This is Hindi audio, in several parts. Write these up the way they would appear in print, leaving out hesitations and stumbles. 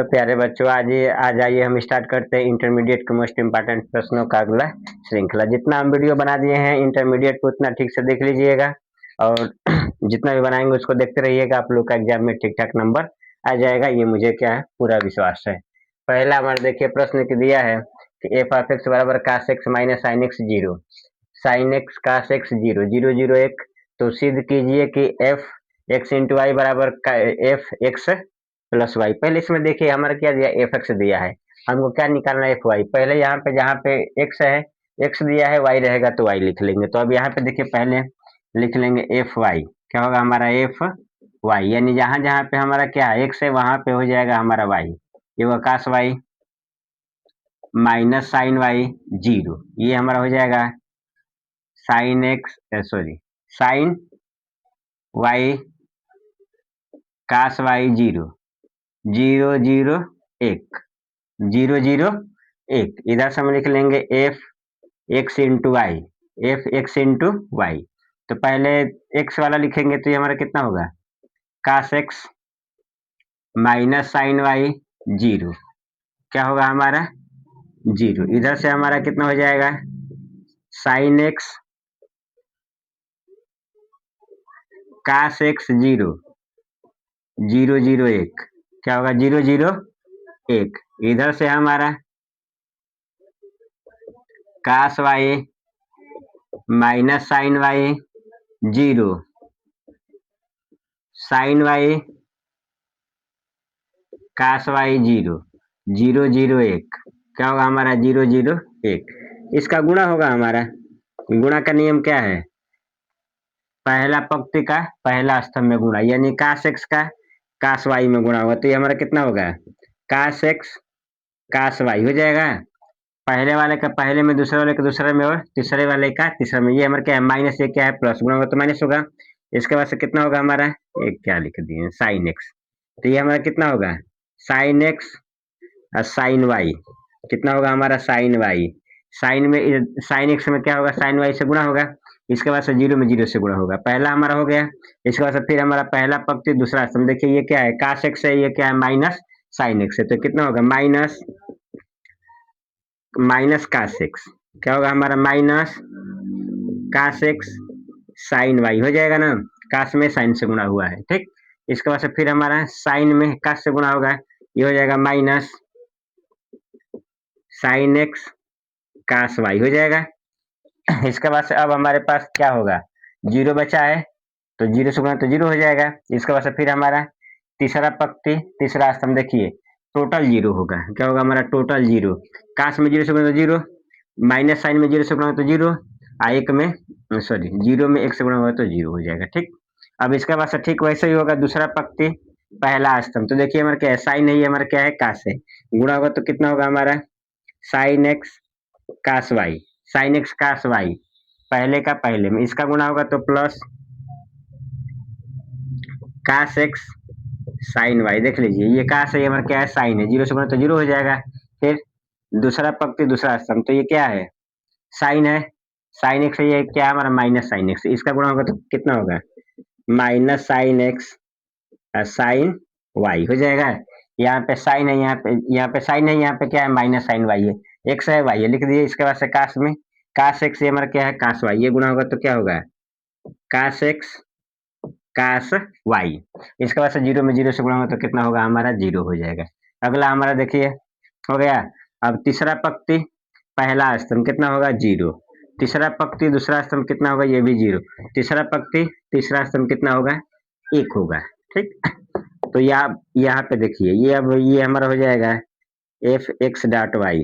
तो प्यारे बच्चों, आज आइए हम स्टार्ट करते हैं इंटरमीडिएट के मोस्ट इम्पोर्टेंट प्रश्नों का अगला श्रृंखला। जितना हम वीडियो बना दिए हैं इंटरमीडिएट को उतना ठीक से देख लीजिएगा और जितना भी बनाएंगे उसको देखते रहिएगा। आप लोग का एग्जाम में ठीक ठाक नंबर आ जाएगा, ये मुझे क्या है पूरा विश्वास है। पहला हमारे देखिए प्रश्न की दिया है कि एफ ऑफ एक्स बराबर cos x minus sine x zero, sine x cos x zero, zero zero एक। तो सिद्ध कीजिए कि एफ एक्स इंटू वाई बराबर एफ एक्स प्लस वाई। पहले इसमें देखिए हमारा क्या दिया, एफ एक्स दिया है, हमको क्या निकालना है, एफ वाई। पहले यहाँ पे जहाँ पे एक्स है, एक्स दिया है, वाई रहेगा तो वाई लिख लेंगे। तो अब यहाँ पे देखिए पहले लिख लेंगे एफ वाई, क्या होगा हमारा एफ वाई, यानी जहाँ जहाँ पे हमारा क्या है एक्स है वहां पे हो जाएगा हमारा वाई, ये होगा cos y minus sine y zero, ये हमारा हो जाएगा sine x sorry sine y cos y zero, zero zero एक, जीरो जीरो एक। इधर से हम लिख लेंगे f x into y, f x into y. तो पहले एक्स वाला लिखेंगे तो ये हमारा कितना होगा, cos x minus sine y zero, क्या होगा हमारा जीरो। इधर से हमारा कितना हो जाएगा, sine x cos x zero, zero zero एक, क्या होगा जीरो जीरो एक। इधर से हमारा cos y minus sine y zero, sine y cos y zero, zero zero एक, क्या होगा हमारा जीरो जीरो एक। इसका गुणा होगा हमारा, गुणा का नियम क्या है, पहला पंक्ति का पहला स्तंभ में गुणा, यानी कास एक्स का कास वाई में गुणा होगा। तो ये हमारा कितना होगा, कास एक्स कास वाई हो जाएगा, पहले वाले का पहले में, दूसरे वाले का दूसरे में और तीसरे वाले का तीसरे में। ये हमारा क्या है माइनस, ये क्या है प्लस, गुणा होगा तो माइनस होगा। इसके बाद से कितना होगा हमारा, एक क्या लिख दिए साइन एक्स, तो ये हमारा कितना होगा साइन एक्स और साइन वाई, कितना होगा हमारा साइन वाई, साइन में साइन एक्स में क्या होगा साइन वाई से गुणा होगा। इसके बाद से जीरो में जीरो से गुणा होगा, पहला हमारा हो गया। इसके बाद से फिर हमारा पहला पंक्ति दूसरा स्तंभ, देखिए ये क्या है कास एक्स है, ये क्या है माइनस साइन एक्स है, तो कितना होगा माइनस माइनस कास एक्स, क्या होगा हमारा minus cos x sine y हो जाएगा ना, कास में साइन से गुणा हुआ है, ठीक। इसके बाद से फिर हमारा साइन में कास से गुणा होगा, ये हो जाएगा minus sine x cos Y हो जाएगा। इसके बाद से अब हमारे पास क्या होगा, जीरो बचा है, तो जीरो से गुणा तो जीरो हो जाएगा। इसके बाद से फिर हमारा तीसरा पंक्ति तीसरा स्तंभ, देखिए टोटल जीरो होगा, क्या होगा हमारा टोटल जीरो, कास में जीरो से गुणा तो जीरो, माइनस साइन में जीरो से गुणा तो जीरो, एक में सॉरी जीरो में एक से गुणा हुआ तो जीरो हो जाएगा, ठीक। अब इसके बाद से ठीक वैसे ही होगा दूसरा पंक्ति पहला स्तंभ, तो देखिए हमारा क्या है साइन है, ये हमारा क्या है कास है, गुणा होगा तो कितना होगा हमारा sine x cos y, sine x cos y पहले का पहले में, इसका गुणा होगा तो plus cos x sine y. देख लीजिए ये कास है, ये हमारा क्या है साइन है, जीरो से गुणा तो जीरो हो जाएगा। फिर दूसरा पंक्ति दूसरा स्तंभ, तो ये क्या है साइन है, साइन एक्स है, ये क्या है हमारा माइनस साइन एक्स, इसका गुणा होगा तो कितना होगा minus sine x sine y हो जाएगा। यहाँ पे साइन है, यहाँ पे साइन है, यहाँ पे क्या है माइनस साइन वाई है, एक्स है वाई है, लिख दिए। इसके बाद से कास में कास एक्स, ये हमारा क्या है कास वाई, ये गुणा होगा तो क्या होगा कास एक्स कास वाई। इसके बाद से जीरो में जीरो से गुणा होगा तो कितना होगा हमारा जीरो हो जाएगा। अगला हमारा देखिए हो गया। अब तीसरा पंक्ति पहला स्तंभ कितना होगा जीरो, तीसरा पंक्ति दूसरा स्तंभ कितना होगा, ये भी जीरो, तीसरा पंक्ति तीसरा स्तंभ कितना होगा एक होगा, ठीक। तो यहाँ पे देखिए ये अब ये हमारा हो जाएगा एफ एक्स डॉट वाई।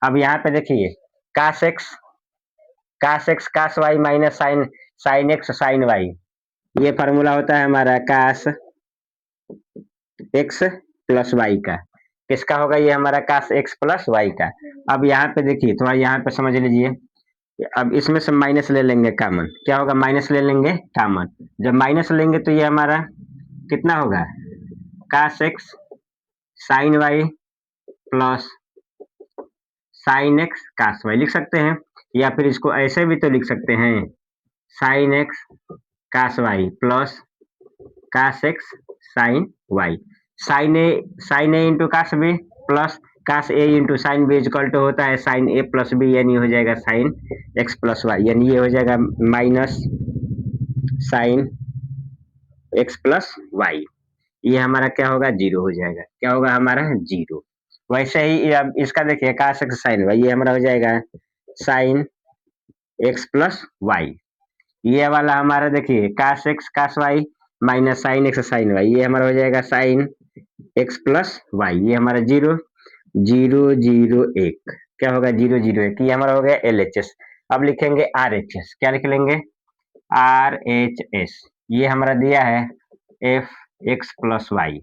अब यहाँ पे देखिए cos x cos y minus sine sine x sine y, ये फार्मूला होता है हमारा कास एक्स प्लस वाई का, किसका होगा ये हमारा कास एक्स प्लस वाई का। अब यहाँ पे देखिए थोड़ा यहाँ पे समझ लीजिए, अब इसमें से माइनस ले लेंगे कॉमन, क्या होगा माइनस ले लेंगे कॉमन, जब माइनस लेंगे तो ये हमारा कितना होगा cos x sine y plus sine x cos y लिख सकते हैं, या फिर इसको ऐसे भी तो लिख सकते हैं sine x cos y plus cos x sine y. Sine a into cos b plus cos a into sine b is equal to होता है साइन ए प्लस बी, यानी हो जाएगा साइन एक्स प्लस वाई, यानी ये हो जाएगा minus sine x plus y. ये हमारा क्या होगा, जीरो हो जाएगा। क्या होगा हमारा, जीरो। वैसे ही अब इसका देखिए कास एक्स साइन वाई, ये हमारा हो जाएगा साइन एक्स प्लस वाई। ये वाला हमारा देखिए cos x cos y minus sine x sine y, ये हमारा हो जाएगा साइन एक्स प्लस वाई। ये हमारा जीरो जीरो जीरो एक, क्या होगा जीरो जीरो एक, ये हमारा हो गया एल एच एस। अब लिखेंगे आर एच एस, क्या लिख लेंगे आर एच एस। ये हमारा दिया है एफ एक्स प्लस वाई,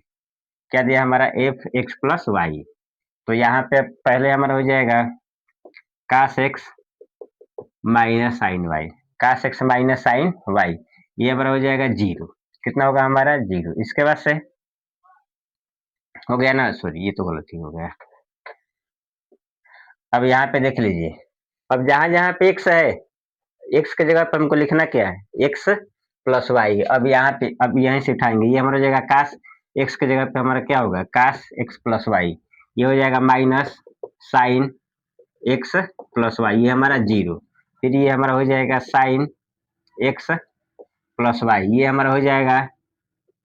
क्या दिया हमारा एफ एक्स प्लस वाई। तो यहाँ पे पहले हमारा हो जाएगा कास एक्स माइनस साइन वाई, कास एक्स माइनस साइन वाई, ये हमारा हो जाएगा जीरो। कितना होगा हमारा, जीरो। इसके बाद से हो गया ना, सॉरी ये तो गलत ही हो गया। अब यहाँ पे देख लीजिए, अब जहां जहां पे एक्स है, एक्स की जगह पर हमको लिखना क्या है एक्स प्लस वाई। अब यहाँ पे अब यहीं से उठाएंगे, ये हमारा हो जाएगा कास एक्स की जगह पे हमारा क्या होगा कास एक्स प्लस वाई, ये हो जाएगा minus sine x plus y, ये हमारा जीरो। फिर ये हमारा हो जाएगा साइन एक्स प्लस वाई, ये हमारा हो जाएगा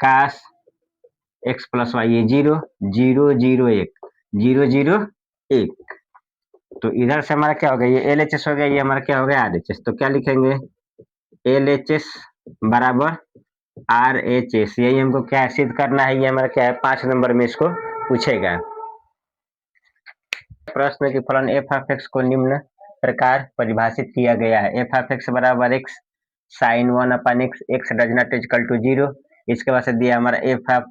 कास एक्स प्लस वाई, ये जीरो जीरो जीरो एक जीरो जीरो एक। तो इधर से हमारा क्या हो गया, ये एल एच एस हो गया, ये हमारा क्या हो गया आर एच एस। तो क्या लिखेंगे एल एच एस बराबर आर एच एस, यही हमको क्या सिद्ध करना है। ये हमारा क्या है 5 नंबर में इसको पूछेगा प्रश्न की फलन एफ ऑफ एक्स को निम्न प्रकार परिभाषित किया गया है, एफ ऑफ एक्स बराबर x sine one upon x, x does not equal to zero. इसके बाद से दिया हमारा एफ ऑफ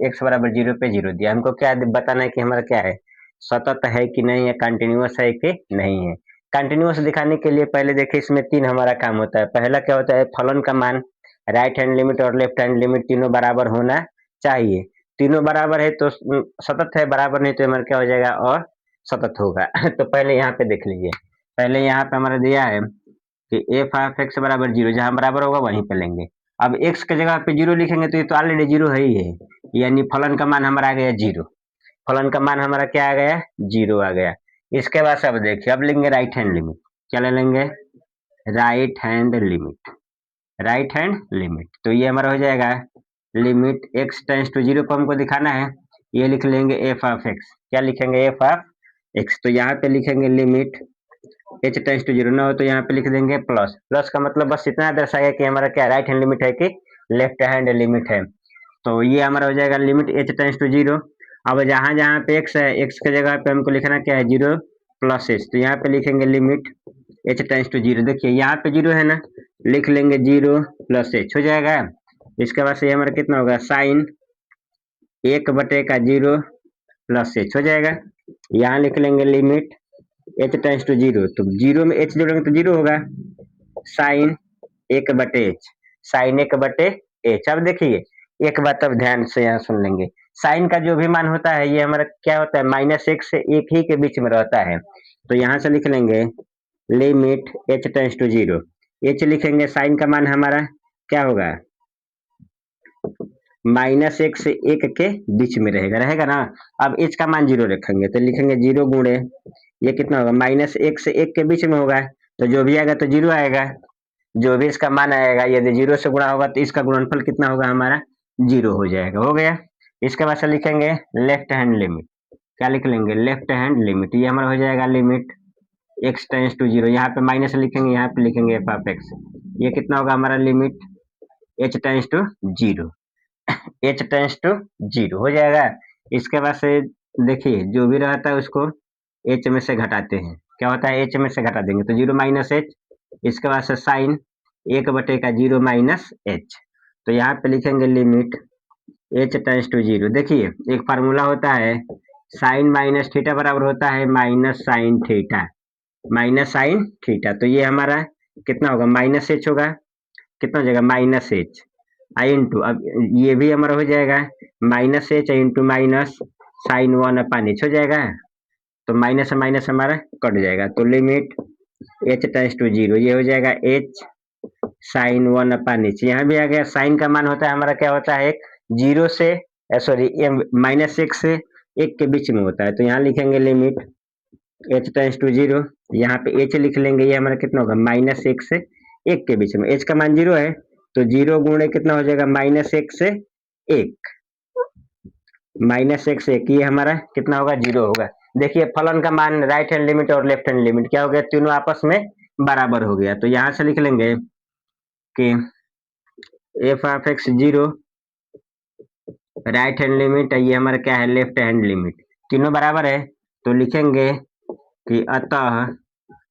एक्स बराबर जीरो पे जीरो दिया। हमको क्या बताना है कि हमारा क्या है सतत है कि नहीं है, कंटिन्यूअस है कि नहीं है। कंटिन्यूअस दिखाने के लिए पहले देखिए इसमें 3 हमारा काम होता है। पहला क्या होता है फलन का मान राइट हैंड लिमिट और लेफ्ट हैंड लिमिट तीनों बराबर होना चाहिए। तीनों बराबर है तो सतत है, बराबर नहीं तो हमारा क्या हो जाएगा और सतत होगा। तो पहले यहाँ पे देख लीजिए, पहले यहाँ पे हमारा दिया है कि एफ ऑफ एक्स बराबर जीरो, जहां बराबर होगा वहीं पे लेंगे। अब एक्स के जगह पे जीरो लिखेंगे तो ये तो ऑलरेडी जीरो है ही है, यानी फलन का मान हमारा आ गया जीरो। फलन का मान हमारा क्या आ गया जीरो आ गया। इसके बाद अब देखिए अब लेंगे राइट हैंड लिमिट, क्या ले लेंगे right hand limit, right hand limit. तो ये हमारा हो जाएगा limit x tends to zero को हमको दिखाना है, ये लिख लेंगे एफ ऑफ एक्स, क्या लिखेंगे एफ ऑफ एक्स। तो यहाँ पे लिखेंगे limit h tends to zero, ना हो तो यहाँ पे लिख देंगे प्लस। प्लस का मतलब बस इतना दर्शाएगा कि हमारा क्या राइट हैंड लिमिट है कि लेफ्ट हैंड लिमिट है। तो ये हमारा हो जाएगा limit h tends to zero. अब जहां जहां पे एक्स है, एक्स की जगह पे हमको लिखना क्या है जीरो प्लस एच, तो यहाँ पे लिखेंगे limit h tends to zero. देखिए यहाँ पे जीरो है ना, लिख लेंगे जीरो प्लस एच हो जाएगा। इसके बाद से हमारा कितना होगा साइन एक बटे का जीरो प्लस एच हो जाएगा। यहाँ लिख लेंगे limit h tends to zero, तो जीरो में एच जोड़ेंगे तो जीरो होगा साइन एक बटे एच, साइन एक बटे एच। अब देखिए एक बात अब ध्यान से यहाँ सुन लेंगे, साइन का जो भी मान होता है ये हमारा क्या होता है माइनस एक से एक ही के बीच में रहता है। तो यहाँ से लिख लेंगे limit h tends to zero, h लिखेंगे साइन का मान हमारा क्या होगा माइनस एक से एक के बीच में रहेगा, रहेगा ना। अब एच का मान जीरो रखेंगे तो लिखेंगे जीरो गुणे ये कितना होगा माइनस एक से एक के बीच में होगा, तो जो भी आएगा तो जीरो आएगा, जो भी इसका मान आएगा यदि जीरो से गुणा होगा तो इसका गुणनफल कितना होगा हमारा जीरो हो जाएगा, हो गया। इसके बाद से लिखेंगे लेफ्ट हैंड लिमिट, क्या लिख लेंगे लेफ्ट हैंड लिमिट, ये हमारा हो जाएगा limit x tends to zero, यहाँ पे माइनस लिखेंगे यहाँ पे लिखेंगे एफ ऑफ एक्स, ये कितना होगा हमारा limit h tends to zero, h tends to zero हो जाएगा। इसके बाद से देखिए जो भी रहता है उसको एच में से घटाते हैं, क्या होता है एच में से घटा देंगे तो जीरो माइनस एच। इसके बाद से साइन एक बटे का जीरो माइनस एच, तो यहाँ पे लिखेंगे limit h tends to zero. देखिए एक फार्मूला होता है साइन माइनस थीटा बराबर होता है minus sine theta, minus sine theta. तो ये हमारा कितना होगा माइनस एच होगा, कितना हो जाएगा माइनस एच आई इंटू, अब ये भी हमारा हो जाएगा minus h into minus sine one upon h हो जाएगा, तो माइनस माइनस हमारा कट जाएगा। तो limit h tends to zero, ये हो जाएगा h sine one upon h. यहाँ भी आ गया साइन का मान होता है हमारा क्या होता है जीरो से सॉरी ये -1 से 1 के बीच में होता है, तो यहाँ लिखेंगे लिमिट h टेंड्स टू 0, यहाँ पे h लिख लेंगे, ये हमारा कितना होगा -1 से 1 के बीच में, h का मान 0 है तो 0 गुणे कितना हो जाएगा -1 से 1, -1 से 1, ये हमारा कितना होगा 0 होगा। देखिए फलन का मान राइट हैंड लिमिट और लेफ्ट हैंड लिमिट क्या हो गया, तीनों आपस में बराबर हो गया, तो यहाँ से लिख लेंगे कि F of x 0 right hand limit, ये हमारा क्या है लेफ्ट हैंड लिमिट, तीनों बराबर है, तो लिखेंगे कि अतः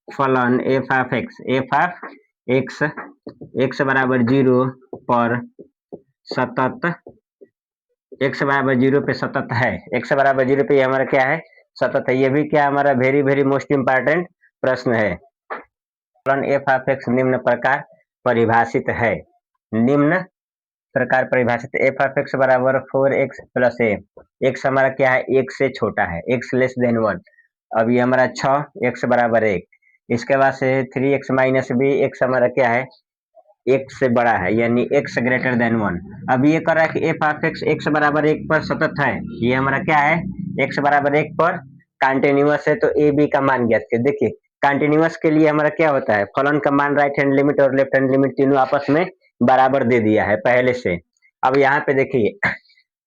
फलन एफ ऑफ एक्स एक्स बराबर 0 पर सतत, एक्स बराबर 0 पे सतत है, एक्स बराबर 0 पे ये हमारा क्या है सतत है, ये भी क्या हमारा वेरी वेरी मोस्ट इंपॉर्टेंट प्रश्न है। फलन एफ ऑफ एक्स निम्न प्रकार परिभाषित है, निम्न प्रकार परिभाषित, एफ ऑफ एक्स बराबर 4x प्लस ए, एक्स हमारा क्या है 1 से छोटा है, एक्स लेस देन 1, अब ये हमारा 6 एक्स बराबर 1, इसके बाद से 3x माइनस बी, एक्स हमारा क्या है 1 से बड़ा है यानी x ग्रेटर देन 1। अब ये कर रहा है कि एफ ऑफ एक्स एक्स बराबर 1 पर सतत है, ये हमारा क्या है x बराबर 1 पर कंटिन्यूअस है, तो ए बी का मान ज्ञात कीजिए। देखिए कंटिन्यूअस के लिए हमारा क्या होता है, फलन का मान राइट हैंड लिमिट और लेफ्ट हैंड लिमिट तीनों आपस में बराबर दे दिया है पहले से। अब यहाँ पे देखिए,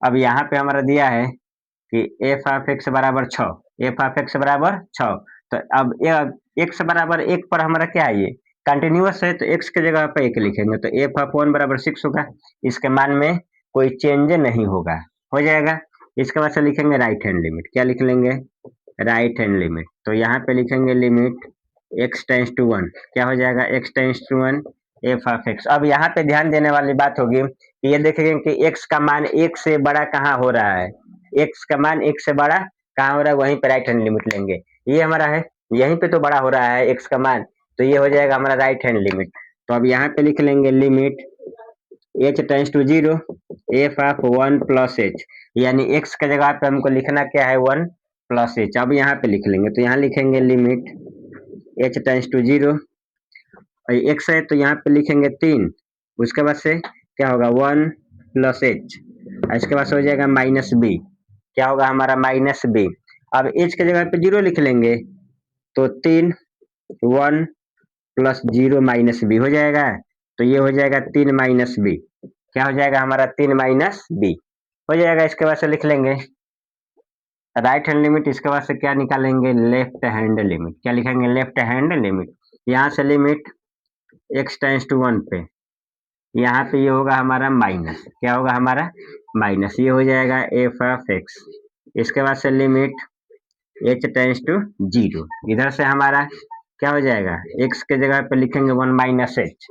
अब यहाँ पे हमारा दिया है कि एफ ऑफ एक्स बराबर 6, एफ ऑफ एक्स बराबर 6, तो अब एक्स बराबर 1 पर हमारा क्या है ये कंटिन्यूअस है, तो x की जगह पे 1 लिखेंगे, तो एफ ऑफ 1 बराबर 6 होगा, इसके मान में कोई चेंज नहीं होगा, हो जाएगा। इसके बाद से लिखेंगे राइट हैंड लिमिट, क्या लिख लेंगे राइट हैंड लिमिट, तो यहाँ पे लिखेंगे लिमिट x टेंड्स टू 1, क्या हो जाएगा x tends to 1 f of x. अब यहाँ पे ध्यान देने वाली बात होगी कि ये देखेंगे कि x का मान 1 से बड़ा कहाँ हो रहा है, x का मान 1 से बड़ा कहाँ हो रहा है, वहीं पे राइट हैंड लिमिट लेंगे, ये हमारा है यहीं पे तो बड़ा हो रहा है x का मान, तो ये हो जाएगा हमारा राइट हैंड लिमिट। तो अब यहाँ पे लिख लेंगे limit h tends to 0 f of 1 plus h, यानी x के जगह पे हमको लिखना क्या है 1 प्लस एच। अब यहाँ पे लिख लेंगे, तो यहाँ लिखेंगे limit h tends to 0, x है तो यहाँ पे लिखेंगे 3, उसके बाद से क्या होगा 1 प्लस एच, इसके बाद से हो जाएगा माइनस बी, क्या होगा हमारा माइनस बी। अब h के जगह पे 0 लिख लेंगे, तो 3 1 प्लस 0 माइनस बी हो जाएगा, तो ये हो जाएगा 3 माइनस बी, क्या हो जाएगा हमारा 3 माइनस बी हो जाएगा। इसके बाद से लिख लेंगे राइट हैंड लिमिट, इसके बाद से क्या निकालेंगे लेफ्ट हैंड लिमिट, क्या लिखेंगे लेफ्ट हैंड लिमिट, यहाँ से लिमिट x टेंड्स टू 1 पे, यहाँ पे ये होगा हमारा माइनस, क्या होगा हमारा माइनस, ये हो जाएगा एफ ऑफ एक्स। इसके बाद से लिमिट h टेंड्स टू 0, इधर से हमारा क्या हो जाएगा x के जगह पे लिखेंगे 1 माइनस एच,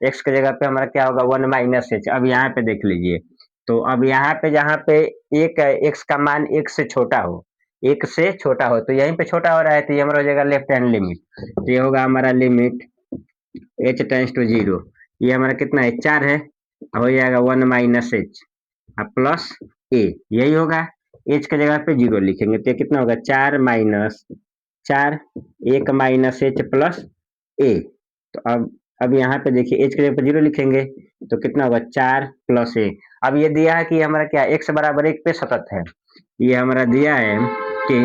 x के जगह पे हमारा क्या होगा 1 माइनस एच। अब यहाँ पे देख लीजिए, तो अब यहाँ पे जहाँ पे एक x का मान 1 से छोटा हो, 1 से छोटा हो, तो यहीं पे छोटा हो रहा है, तो ये हमारा हो जाएगा लेफ्ट हैंड लिमिट, तो ये होगा हमारा लिमिट h टेंड्स टू 0, ये हमारा कितना है 4 है, हो जाएगा 1 माइनस एच प्लस ए, यही होगा, एच की जगह पे 0 लिखेंगे, तो ये कितना होगा 4 माइनस 4 1 माइनस एच प्लस ए। तो अब यहाँ पे देखिए एच की जगह पे 0 लिखेंगे, तो कितना होगा 4 प्लस ए। अब ये दिया है कि हमारा क्या x बराबर 1 पे सतत है, ये हमारा दिया है कि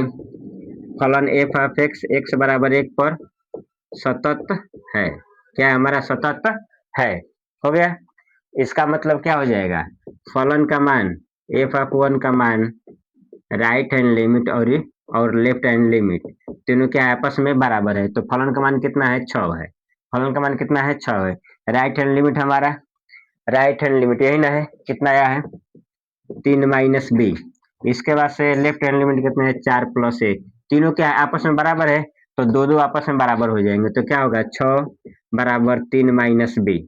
फलन एफ ऑफ एक्स एक्स बराबर 1 पर सतत है, क्या हमारा सतत है, हो गया। इसका मतलब क्या हो जाएगा फलन का मान एफ ऑफ 1 का मान राइट हैंड लिमिट और लेफ्ट हैंड लिमिट तीनों क्या आपस में बराबर है, तो फलन का मान कितना है 6 है, फलन का मान कितना है 6 है। राइट हैंड लिमिट हमारा राइट हैंड लिमिट यही ना है, कितना आया है 3 माइनस बी, इसके बाद से लेफ्ट हैंड लिमिट कितना है 4 प्लस ए, तीनों क्या आपस में बराबर है, तो दो दो आपस में बराबर हो जाएंगे, तो क्या होगा 6 बराबर 3 माइनस बी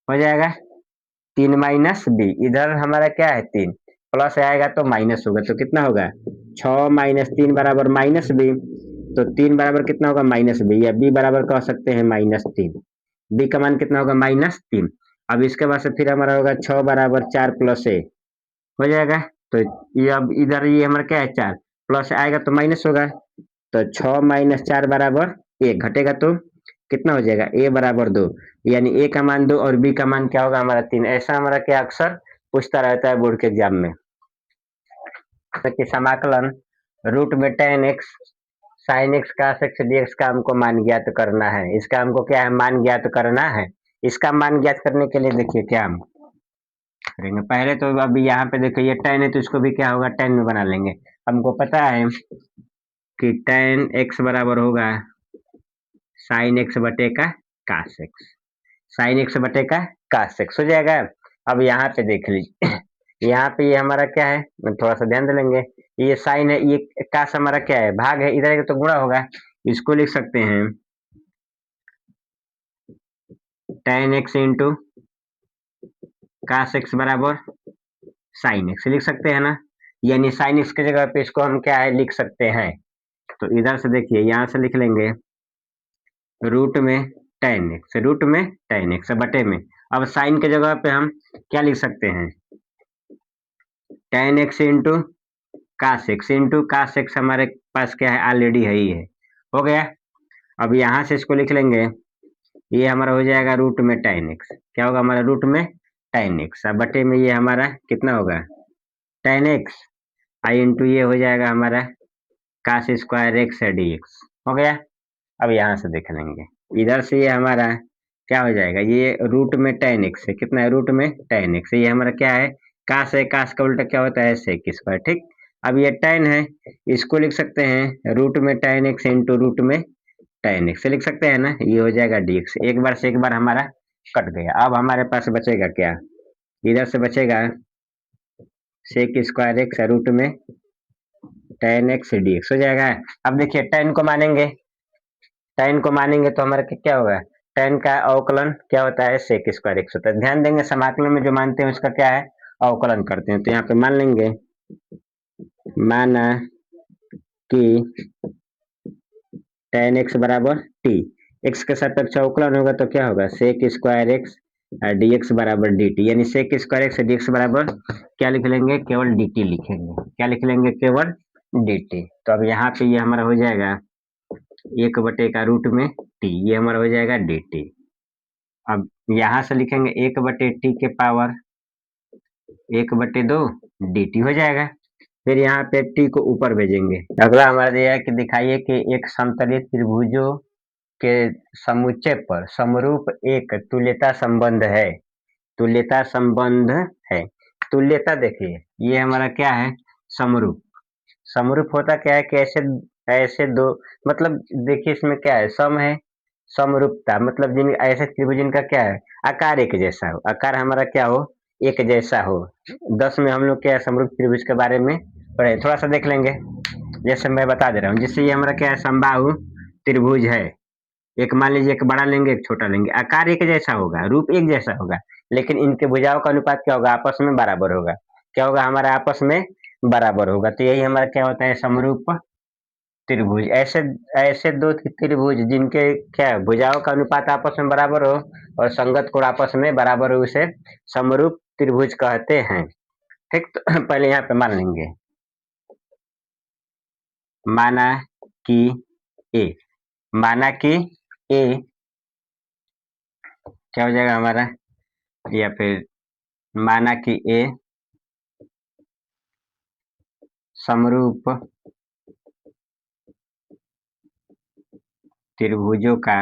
हो जाएगा, 3 माइनस बी, इधर हमारा क्या है 3 प्लस आएगा तो माइनस होगा, तो कितना होगा 6 माइनस 3 बराबर माइनस बी, तो 3 बराबर कितना होगा माइनस बी, या बी बराबर कह सकते हैं -3, बी का मान कितना होगा -3। अब इसके बाद से फिर हमारा होगा 6 बराबर 4 प्लस ए हो जाएगा, तो ये अब इधर ये हमारा क्या है 4 प्लस आएगा तो माइनस होगा, तो 6 माइनस 4 बराबर 1 घटेगा तो कितना हो जाएगा ए बराबर 2, यानी ए का मान 2 और बी का मान क्या होगा हमारा 3। ऐसा हमारा क्या अक्सर पूछता रहता है बोर्ड के एग्जाम में। कि समाकलन रूट में tan x sin x cos x dx का हमको मान ज्ञात करना है। इसका हमको क्या है, मान ज्ञात करना है। इसका मान ज्ञात करने के लिए देखिए क्या हम करेंगे, पहले तो अभी यहाँ पे देखिए ये tan है तो इसको भी क्या होगा, tan में बना लेंगे। हमको पता है कि tan x बराबर होगा sin x बटे का cos x, sin x बटे का cos x हो जाएगा। अब यहाँ पे देख लीजिए यहाँ पे ये हमारा क्या है, थोड़ा सा ध्यान दे लेंगे, ये साइन है, ये कास हमारा क्या है, भाग है, इधर तो गुणा होगा। इसको लिख सकते हैं tan x into cos x बराबर साइन x लिख सकते हैं ना, यानी साइन x की जगह पे इसको हम क्या है लिख सकते हैं। तो इधर से देखिए यहाँ से लिख लेंगे रूट में tan x बटे में, अब साइन की जगह पे हम क्या लिख सकते हैं, tan x into cos x हमारे पास क्या है, ऑलरेडी है ही है, हो गया। अब यहाँ से इसको लिख लेंगे, ये हमारा हो जाएगा रूट में tan x, क्या होगा हमारा रूट में tan x, अब बटे में ये हमारा कितना होगा tan x आई इंटू ये हो जाएगा हमारा cos square x d x, हो गया। अब यहाँ से देख लेंगे इधर से ये हमारा क्या हो जाएगा, ये रूट में tan x है, कितना है रूट में tan x, ये हमारा क्या है कास है, कास का उल्टा क्या होता है सेक स्क्वायर, ठीक। अब ये tan है, इसको लिख सकते हैं रूट में tan x इंटू रूट में tan x लिख सकते हैं ना, ये हो जाएगा dx, एक बार से एक बार हमारा कट गया। अब हमारे पास बचेगा क्या, इधर से बचेगा सेक स्क्वायर एक्स रूट में tan x dx हो जाएगा। अब देखिए tan को मानेंगे तो हमारा क्या होगा, tan का अवकलन क्या होता है सेक स्क्वायर एक्स होता है। ध्यान देंगे समाकलन में जो मानते हैं उसका क्या है अवकलन करते हैं। तो यहाँ पे मान लेंगे, माना कि tan x बराबर t, x के सापेक्ष अवकलन होगा तो क्या होगा सेक स्क्वायर एक्स dx बराबर dt, यानी सेक स्क्वायर एक्स dx बराबर क्या लिख लेंगे, केवल dt लिखेंगे, क्या लिख लेंगे केवल dt। तो अब यहाँ पे ये हमारा हो जाएगा एक बटे का रूट में t, ये हमारा हो जाएगा dt। अब यहाँ से लिखेंगे एक बटे टी के पावर एक बटे दो dt हो जाएगा। फिर यहाँ पे टी को ऊपर भेजेंगे। अगला हमारा दिया है कि दिखाइए कि एक समतलित त्रिभुजों के समुच्चय पर समरूप एक तुल्यता संबंध है, तुल्यता संबंध है। तुल्यता देखिए ये हमारा क्या है समरूप, समरूप होता क्या है कि ऐसे ऐसे दो, मतलब देखिए इसमें क्या है सम है, समरूपता मतलब जिन ऐसे त्रिभुज जिनका क्या है आकार एक जैसा हो, आकार हमारा क्या हो एक जैसा हो। 10 में हम लोग क्या है समरूप त्रिभुज के बारे में पढ़े, थोड़ा सा देख लेंगे। जैसे मैं बता दे रहा हूँ, जिससे ये हमारा क्या है समबाहु त्रिभुज है, एक मान लीजिए एक बड़ा लेंगे एक छोटा लेंगे, आकार एक जैसा होगा, रूप एक जैसा होगा, लेकिन इनके भुजाओं का अनुपात क्या होगा आपस में बराबर होगा, क्या होगा हमारा आपस में बराबर होगा। तो यही हमारा क्या होता है समरूप त्रिभुज। ऐसे ऐसे दो त्रिभुज जिनके क्या है भुजाओं का अनुपात आपस में बराबर हो और संगत कोण आपस में बराबर हो, उसे समरूप त्रिभुज कहते हैं, ठीक। तो पहले यहाँ पे मान लेंगे, माना कि ए, माना कि ए क्या हो जाएगा हमारा, या फिर माना कि ए समरूप त्रिभुजों का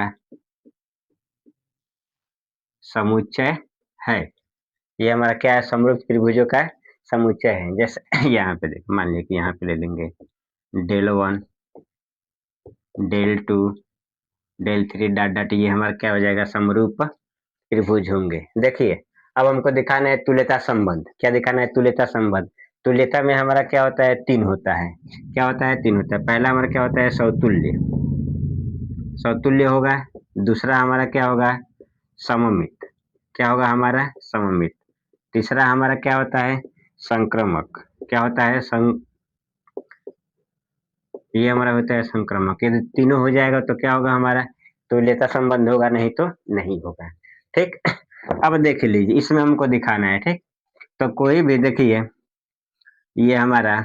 समुच्चय है, ये हमारा क्या है समरूप त्रिभुजों का समुच्चय है। जैसे यहाँ पे देख मान लिया कि यहाँ पे ले लेंगे del one del two del three dot dot, ये हमारा क्या हो जाएगा समरूप त्रिभुज होंगे। देखिए अब हमको दिखाना है तुल्यता संबंध, क्या दिखाना है तुल्यता संबंध। तुल्यता में हमारा क्या होता है तीन होता है, क्या होता है तीन होता है। पहला हमारा क्या होता है सौतुल्य, सौतुल्य होगा। दूसरा हमारा क्या होगा सममित, क्या होगा हमारा सममित। तीसरा हमारा क्या होता है संक्रामक, क्या होता है ये हमारा होता है संक्रामक। यदि तीनों हो जाएगा तो क्या होगा हमारा तुल्यता संबंध होगा, नहीं तो नहीं होगा, ठीक। अब देख लीजिए इसमें हमको दिखाना है, ठीक। तो कोई भी देखिए ये हमारा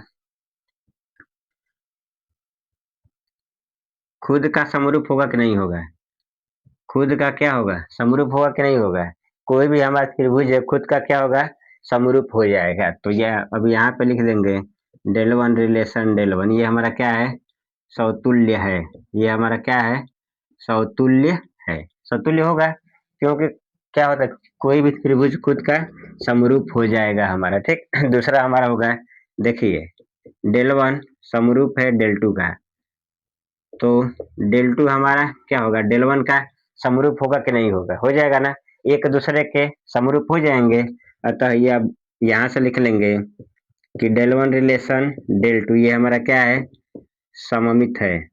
खुद का समरूप होगा कि नहीं होगा, खुद का क्या होगा समरूप होगा कि नहीं होगा। कोई भी हमारा त्रिभुज है खुद का क्या होगा समरूप हो जाएगा। तो यह अब यहाँ पे लिख देंगे del one relation del one, ये हमारा क्या है, समतुल्य है। ये हमारा क्या है, समतुल्य है। समतुल्य होगा क्योंकि क्या होता है, कोई भी त्रिभुज खुद का समरूप हो जाएगा हमारा, ठीक। दूसरा हमारा होगा, देखिए डेल वन समरूप है डेल टू का, तो डेल टू हमारा क्या होगा, डेल वन का समरूप होगा कि नहीं होगा, हो जाएगा ना, एक दूसरे के समरूप हो जाएंगे। अतः ये अब यहाँ से लिख लेंगे कि del one relation del two, ये हमारा क्या है, सममित है,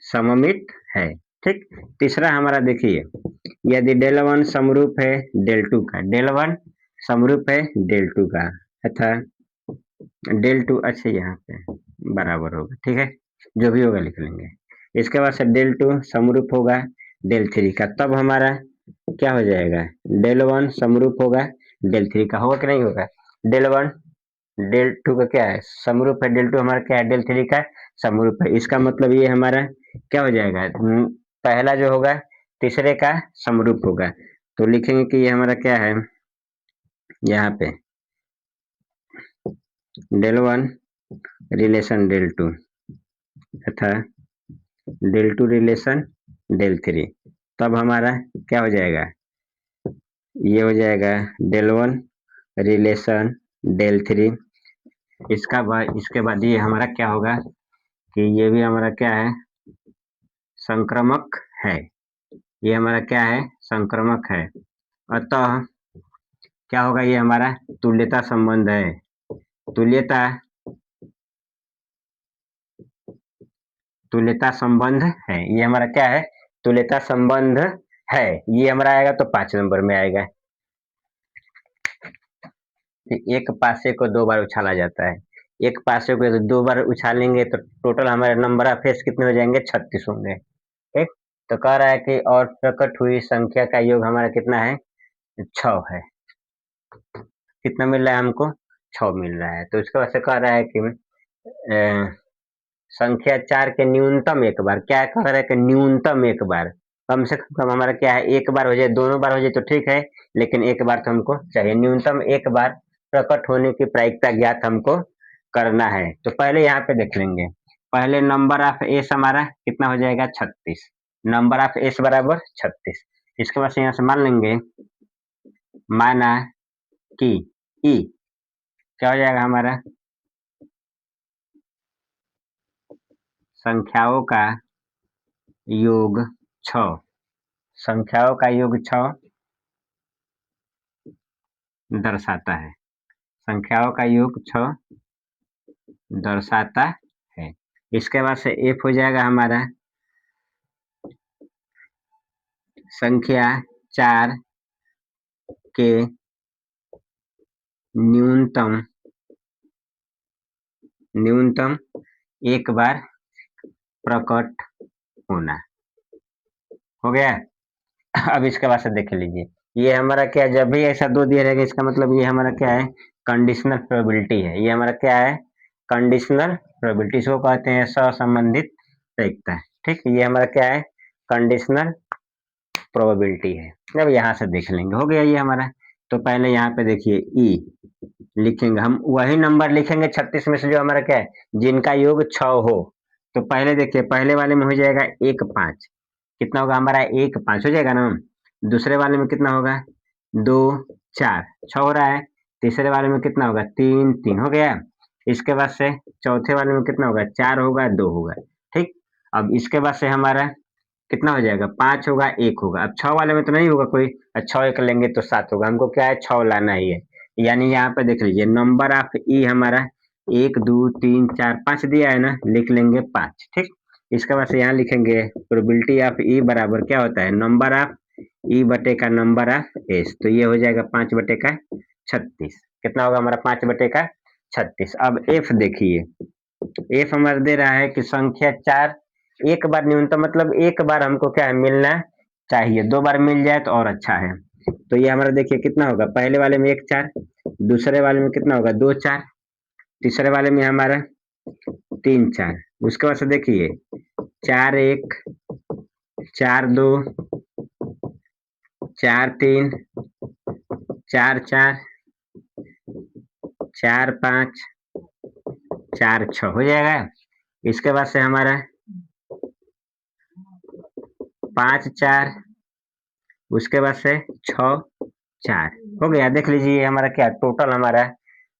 सममित है, ठीक। तीसरा हमारा देखिए, यदि डेल वन समरूप है डेल टू का, डेल वन समरूप है डेल टू का, अतः डेल टू, अच्छा यहाँ पे बराबर होगा, ठीक है, जो भी होगा लिख लेंगे। इसके बाद से डेल टू समरूप होगा डेल थ्री का, तब हमारा क्या हो जाएगा, डेल वन समरूप होगा डेल थ्री का, होगा कि नहीं होगा, डेल वन डेल टू का क्या है, समरूप है, डेल टू हमारा क्या है, डेल थ्री का समरूप है। इसका मतलब ये हमारा क्या हो जाएगा, पहला जो होगा तीसरे का समरूप होगा, तो लिखेंगे कि ये हमारा क्या है, यहाँ पे del one relation del two तथा del two relation del three, तब हमारा क्या हो जाएगा, ये हो जाएगा del one relation del three. इसके बाद ये हमारा क्या होगा कि ये भी हमारा क्या है, संक्रामक है, ये हमारा क्या है, संक्रामक है। अतः क्या होगा, ये हमारा तुल्यता संबंध है, तुल्यता तुल्यता संबंध है, ये हमारा क्या है, तुल्यता संबंध है। ये हमारा आएगा तो 5 नंबर में आएगा। एक पासे को 2 बार उछाला जाता है, एक पासे को 2 बार उछालेंगे तो टोटल हमारे नंबर ऑफ फेस कितने हो जाएंगे, 36 होंगे, ठीक। तो कह रहा है कि और प्रकट हुई संख्या का योग हमारा कितना है, 6 है। कितना मिल रहा है हमको, 6 मिल रहा है। तो इसके बाद से कह रहा है कि संख्या 4 के न्यूनतम एक बार, क्या कह रहा है कि न्यूनतम एक बार, कम से कम हमारा क्या है, एक बार हो जाए, दोनों बार हो जाए तो ठीक है, लेकिन एक बार तो हमको चाहिए, न्यूनतम एक बार प्रकट होने की प्रायिकता ज्ञात हमको करना है। तो पहले यहाँ पे देख लेंगे, पहले नंबर ऑफ एस हमारा कितना हो जाएगा, 36, नंबर ऑफ एस बराबर 36। इसके बाद से यहाँ से मान लेंगे, माना कि ई क्या हो जाएगा हमारा, संख्याओं का योग 6, संख्याओं का योग 6 दर्शाता है, संख्याओं का योग 6 दर्शाता है। इसके बाद से एफ हो जाएगा हमारा संख्या 4 के न्यूनतम न्यूनतम एक बार प्रकट होना, हो गया। अब इसके बाद से देख लीजिए, ये हमारा क्या, जब भी ऐसा दो दिया रहेगा इसका मतलब ये हमारा क्या है, कंडीशनल प्रोबेबिलिटी है, ये हमारा क्या है, कंडीशनल प्रोबेबिलिटी, इसको कहते हैं सहसंबंधित प्रायिकता, ठीक। ये हमारा क्या है, कंडीशनल प्रोबेबिलिटी है। अब यहाँ से देख लेंगे, हो गया ये हमारा। तो पहले यहाँ पे देखिए ई लिखेंगे, हम वही नंबर लिखेंगे 36 में से जो हमारा क्या है, जिनका योग 6 हो। तो पहले देखिए, पहले वाले में हो जाएगा 1 5, कितना होगा हमारा, 1 5 हो जाएगा ना। दूसरे वाले में कितना होगा, 2 4, 6 हो रहा है। तीसरे वाले में कितना होगा, 3 3 हो गया। इसके बाद से चौथे वाले में कितना होगा, 4 होगा 2 होगा, ठीक। अब इसके बाद से हमारा कितना हो जाएगा, 5 होगा 1 होगा। अब 6 वाले में तो नहीं होगा कोई, 6 1 लेंगे तो 7 होगा, हमको क्या है, 6 लाना ही है। यानी यहाँ पे देख लीजिए, नंबर ऑफ ई हमारा 1 2 3 4 5 दिया है ना, लिख लेंगे 5, ठीक। इसके बाद से यहाँ लिखेंगे प्रोबेबिलिटी ऑफ ई बराबर क्या होता है, नंबर ऑफ ई बटे का नंबर ऑफ एस, तो ये हो जाएगा 5 बटे का 36, कितना होगा हमारा, 5 बटे का 36। अब एफ देखिए, एफ हमारा दे रहा है कि संख्या 4 एक बार न्यूनतम, मतलब एक बार हमको क्या है, मिलना चाहिए, 2 बार मिल जाए तो और अच्छा है। तो ये हमारा देखिए कितना होगा, पहले वाले में 1 4, दूसरे वाले में कितना होगा, 2 4, तीसरे वाले में हमारा 3 4। उसके बाद से देखिए 4 1 4 2 4 3 4 4 4 5 4 6 हो जाएगा। इसके बाद से हमारा 5 4, उसके बाद से 6 4 हो गया। देख लीजिए हमारा क्या टोटल हमारा,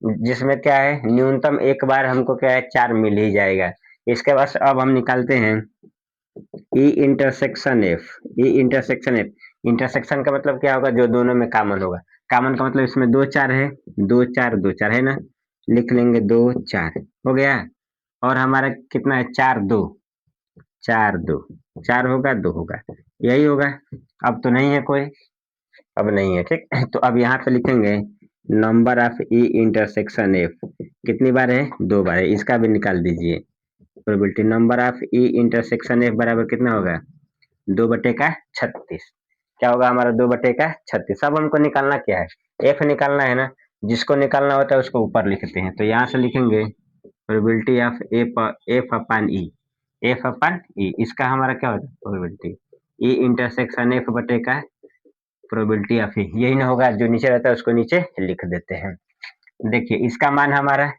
जिसमें क्या है न्यूनतम एक बार हमको क्या है 4 मिल ही जाएगा। इसके बाद से अब हम निकालते हैं E intersection F. E intersection F, intersection का मतलब क्या होगा, जो दोनों में कॉमन होगा। कॉमन का मतलब इसमें 2 4 है, 2 4 2 4 है ना, लिख लेंगे 2 4 हो गया। और हमारा कितना है 4 2 4 2 4 होगा 2 होगा, यही होगा। अब तो नहीं है कोई, अब नहीं है, ठीक। तो अब यहाँ पे लिखेंगे number of E intersection F, कितनी बार है 2 बार है, इसका भी निकाल दीजिए probability. Number of E intersection F बराबर कितना होगा 2/36। क्या होगा हमारा 2/36। अब हमको निकालना क्या है, एफ निकालना है ना, जिसको निकालना होता है उसको ऊपर लिखते हैं। तो यहाँ से लिखेंगे probability of f upon e, f upon e, इसका हमारा क्या होता है प्रोबेबिलिटी ई इंटरसेक्शन एफ बटे का प्रोबेबिलिटी ऑफ ई, यही ना होगा, जो नीचे रहता है उसको नीचे लिख देते हैं। देखिए इसका मान हमारा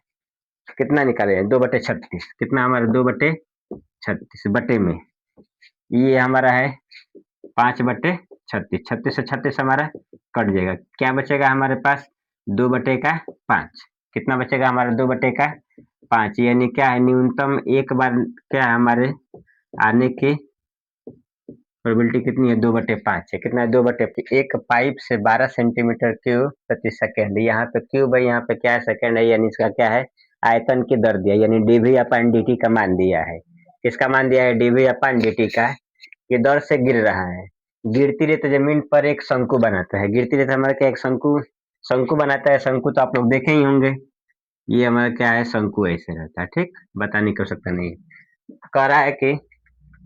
कितना निकाले 2/36, कितना हमारा 2/36 बटे में ये हमारा है 5/36, 36 से 36 हमारा कट जाएगा, क्या बचेगा हमारे पास 2/5। कितना बचेगा हमारा 2/5, यानी क्या है न्यूनतम एक बार क्या है हमारे आने की प्रोबेबिलिटी कितनी है 2/5 है। कितना है 2/5, एक पाइप से 12 सेंटीमीटर क्यूब प्रति सेकेंड, यहाँ पे क्यूब है, यहाँ पे क्या है सेकेंड है, यानी इसका क्या है आयतन की दर दिया, यानी डीवी अपन dt का मान दिया है। किसका मान दिया है डीवी अपन dt का, ये दर से गिर रहा है। गिरती रेत जमीन पर एक शंकु बनाता है, गिरती रेत हमारा क्या एक शंकु शंकु बनाता है। शंकु तो आप लोग देखे ही होंगे, ये हमारा क्या है शंकु ऐसे रहता है, ठीक, बताने की आवश्यकता नहीं। कह रहा है कि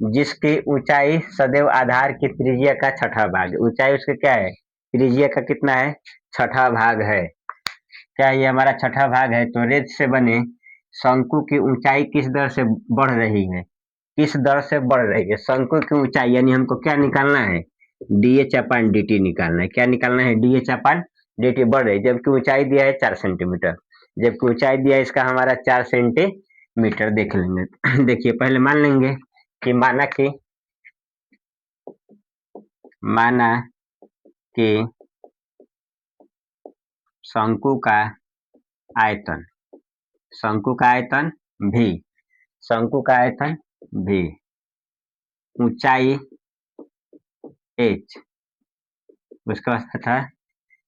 जिसकी ऊंचाई सदैव आधार की त्रिज्या का छठा भाग, ऊंचाई उसके क्या है त्रिज्या का कितना है छठा भाग है। क्या ये हमारा छठा भाग है, तो रेत से बने शंकु की ऊंचाई किस दर से बढ़ रही है, किस दर से बढ़ रही है शंकु की ऊंचाई, यानी हमको क्या निकालना है डीएच अपन dt निकालना है। क्या निकालना है डीएच अपन dt, बढ़ रही, जबकि ऊंचाई दिया है 4 सेंटीमीटर, जबकि ऊंचाई दिया है इसका हमारा 4 सेंटीमीटर। देख लेंगे देखिए पहले मान लेंगे कि माना कि शंकु का आयतन, शंकु का आयतन भी, शंकु का आयतन भी, ऊंचाई h, उसका था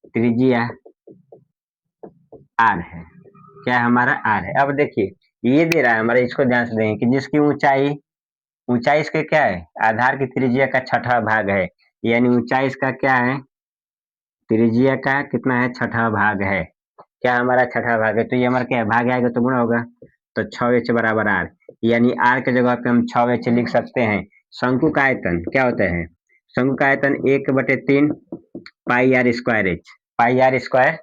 त्रिज्या r है, क्या हमारा r है। अब देखिए ये दे रहा है हमारा, इसको ध्यान से देंगे कि जिसकी ऊंचाई, ऊंचाई इसके क्या है आधार की त्रिज्या का छठा भाग है, यानी ऊंचाई इसका क्या है त्रिज्या का कितना है छठा भाग है, क्या हमारा छठा भाग है। तो ये हमारा क्या है भाग आएगा तो गुणा होगा, तो 6h बराबर r, यानी r के जगह पे हम 6h लिख सकते हैं। शंकु का आयतन क्या होता है, शंकु का आयतन 1/3 pi r square h, pi r square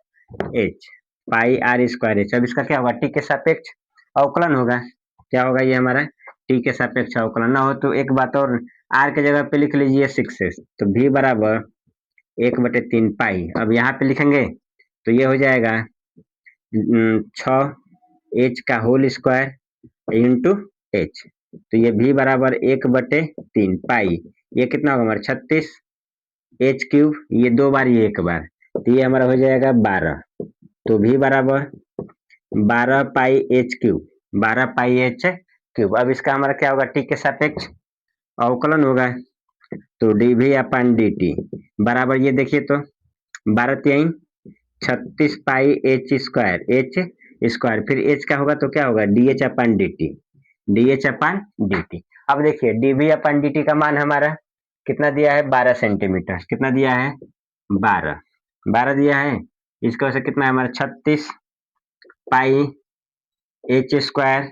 h, pi r square h. अब इसका क्या होगा टी के सापेक्ष अवकलन होगा, क्या होगा ये हमारा टी के सापेक्ष अवकलन। ना हो तो एक बात और, आर के जगह पे लिख लीजिए 6s, तो v बराबर 1/3 पाई। अब यहाँ पे लिखेंगे तो ये हो जाएगा 6h का होल स्क्वायर इंटू h, तो ये v बराबर 1/3 पाई, ये कितना होगा हमारा 36 h क्यूब, ये 2 बार ये 1 बार, तो ये हमारा हो जाएगा 12, तो v बराबर 12 पाई h क्यूब, 12 पाई h क्यूब। अब इसका हमारा क्या होगा t के सापेक्ष अवकलन होगा, तो dv अपन dt बराबर ये देखिए तो 12 36 पाई h स्क्वायर, फिर h का होगा तो क्या होगा dh अपन dt, dh अपन dt। अब देखिए dv अपन dt का मान हमारा कितना दिया है 12 सेंटीमीटर, कितना दिया है 12, 12 दिया है। इसकी वजह से कितना है हमारा 36 पाई h स्क्वायर,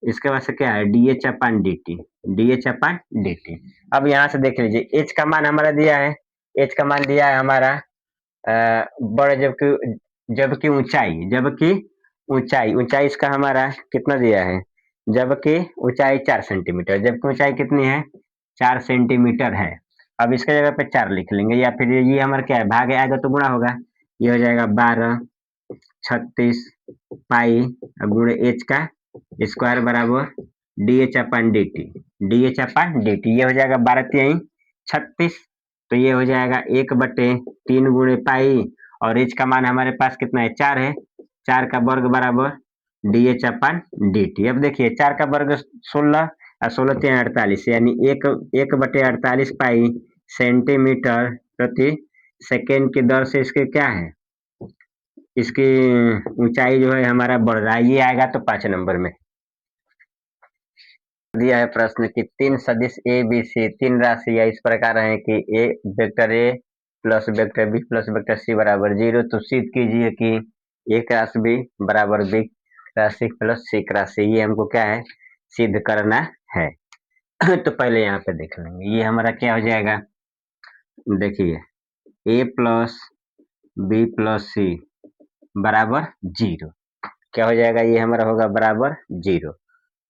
इसके बाद से क्या है dh अपन dt, dh अपन dt। अब यहाँ से देख लीजिए h का मान हमारा दिया है, h का मान दिया है हमारा बड़ा, जबकि जबकि ऊंचाई, जबकि ऊंचाई, ऊंचाई इसका हमारा कितना दिया है, जबकि ऊंचाई 4 सेंटीमीटर, जबकि ऊंचाई कितनी है 4 सेंटीमीटर है। अब इसके जगह पे 4 लिख लेंगे, या फिर ये हमारा क्या है भाग आएगा तो गुणा होगा, ये हो जाएगा 12 36 पाई अब गुणे एच का स्क्वायर बराबर DH अपन DT, DH अपन DT, ये हो जाएगा 12×3 = 36। तो ये हो जाएगा 1/3 गुणे पाई और एच का मान हमारे पास कितना है 4 है, 4 का वर्ग बराबर DH अपन DT। अब देखिए 4 का वर्ग 16 और 16×3 = 48, यानी 1/48 पाई सेंटीमीटर प्रति सेकेंड की दर से इसके क्या है, इसकी ऊंचाई जो है हमारा बढ़ रहा है। ये आएगा तो 5 नंबर में। दिया है प्रश्न कि 3 सदिश ए बी सी 3 राशियां इस प्रकार है कि वेक्टर ए plus vector B plus vector सी बराबर 0। तो सिद्ध कीजिए कि ए क्रॉस बी बराबर बी क्रॉस सी प्लस सी क्रॉस सी। ये हमको क्या है, सिद्ध करना है। तो पहले यहाँ पे देख लेंगे, ये हमारा क्या हो जाएगा, देखिए ए प्लस बी प्लस सी बराबर 0, क्या हो जाएगा, ये हमारा होगा बराबर 0।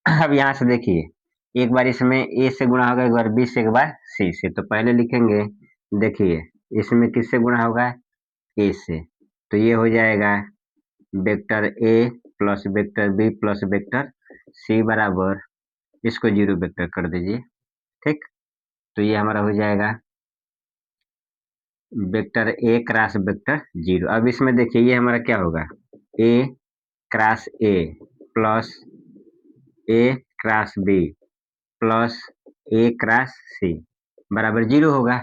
अब यहाँ से देखिए एक बार इसमें ए से गुणा होगा, एक बार बी से, एक बार सी से। तो पहले लिखेंगे, देखिए इसमें किससे गुणा होगा, ए से। तो ये हो जाएगा वेक्टर ए plus vector B plus vector सी बराबर, इसको 0 वेक्टर कर दीजिए, ठीक। तो ये हमारा हो जाएगा वेक्टर ए क्रॉस वेक्टर 0। अब इसमें देखिए ये हमारा क्या होगा, a cross a plus a cross b plus a cross c बराबर 0 होगा,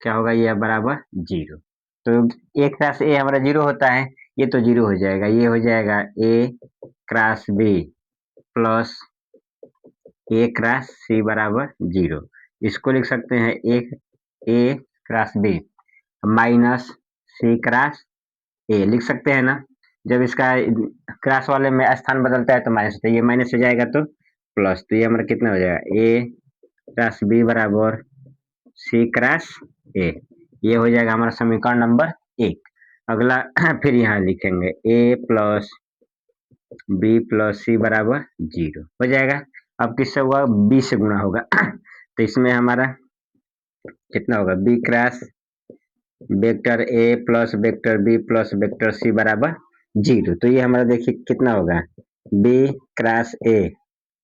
क्या होगा, ये बराबर 0। तो ए क्रॉस ए हमारा 0 होता है, ये तो 0 हो जाएगा। ये हो जाएगा a cross b plus a cross c बराबर 0। इसको लिख सकते हैं a cross B minus c cross a, लिख सकते हैं ना। जब इसका क्रॉस वाले में स्थान बदलता है तो माइनस, तो ये माइनस हो जाएगा तो प्लस। तो ये हमारा कितना हो जाएगा, ए क्रॉस बी बराबर सी क्रॉस ए। ये हो जाएगा हमारा समीकरण नंबर 1। अगला फिर यहाँ लिखेंगे ए प्लस बी प्लस सी बराबर 0 हो जाएगा। अब किससे हुआ, बी से गुणा होगा। तो इसमें हमारा कितना होगा, बी क्रॉस वेक्टर ए plus vector B plus vector सी बराबर 0। तो ये हमारा देखिए कितना होगा, बी क्रॉस ए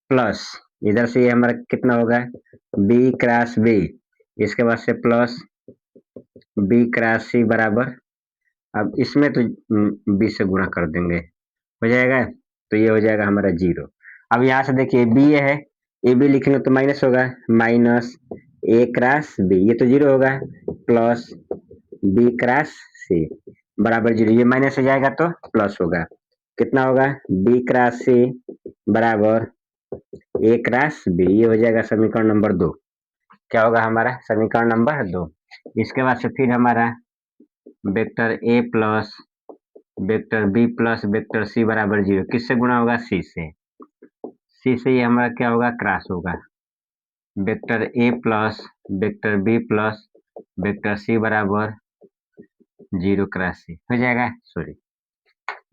प्लस इधर से ये हमारा कितना होगा, बी क्रॉस बी, इसके बाद से प्लस बी क्रॉस सी बराबर, अब इसमें तो बी से गुणा कर देंगे, हो जाएगा। तो ये हो जाएगा हमारा 0। अब यहाँ से देखिए बी है, ए बी लिखेंगे तो माइनस होगा, माइनस ए क्रॉस बी, ये तो 0 होगा, प्लस बी क्रॉस सी बराबर 0। ये माइनस हो जाएगा तो प्लस होगा, कितना होगा, बी क्रॉस सी बराबर ए क्रॉस बी। ये हो जाएगा समीकरण नंबर 2। क्या होगा हमारा, समीकरण नंबर 2। इसके बाद से फिर हमारा वेक्टर ए plus vector B plus vector सी बराबर 0 किससे गुणा होगा, सी से। सी से ये हमारा क्या होगा, क्रॉस होगा, वेक्टर ए plus vector B plus vector सी बराबर 0 क्रॉस सी हो जाएगा, सॉरी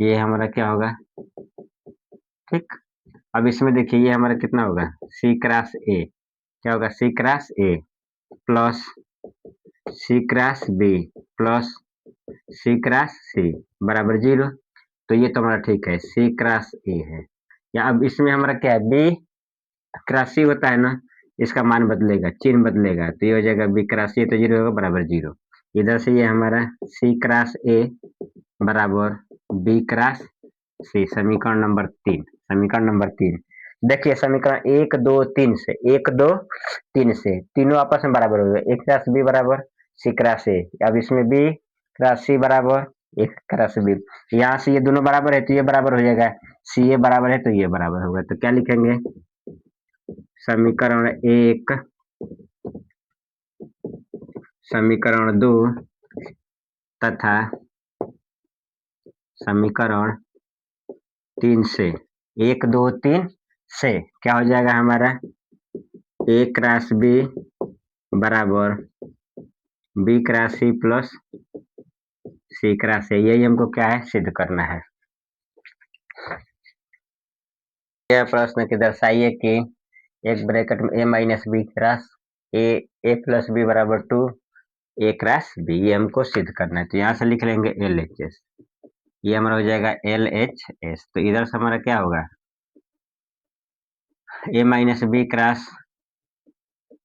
ये हमारा क्या होगा, ठीक। अब इसमें देखिए ये हमारा कितना होगा, सी क्रॉस ए, क्या होगा, c cross a plus C cross b plus C cross c बराबर 0। तो ये तो हमारा ठीक है, सी क्रॉस ए है। या अब इसमें हमारा क्या है, बी क्रॉस सी होता है ना, इसका मान बदलेगा, चिन्ह बदलेगा, तो ये हो जाएगा बी क्रॉस सी, तो 0 होगा बराबर 0। इधर से ये हमारा सी क्रॉस ए बराबर बी क्रॉस सी, समीकरण नंबर 3। समीकरण नंबर 3 देखिए, समीकरण 1 2 3 से 1 2 3 से तीनों आपस में बराबर हो गए, ए क्रॉस बी बराबर सी क्रॉस ए। अब इसमें बी क्रॉस सी बराबर ए क्रॉस बी, यहाँ से ये दोनों बराबर है तो ये बराबर हो जाएगा, सी ए बराबर है तो ये बराबर होगा। तो क्या लिखेंगे, समीकरण 1 समीकरण 2 तथा समीकरण 3 से 1 2 3 से क्या हो जाएगा हमारा, ए क्रॉस बी बराबर B cross C plus C cross A. यही हमको क्या है, सिद्ध करना है। यह प्रश्न की दर्शाइए कि एक ब्रैकेट में a minus B cross a plus b बराबर 2 ए क्रॉस बी, ये हमको सिद्ध करना है। तो यहाँ से लिख लेंगे एल एच एस, ये हमारा हो जाएगा LHS। तो इधर से हमारा क्या होगा, A minus B cross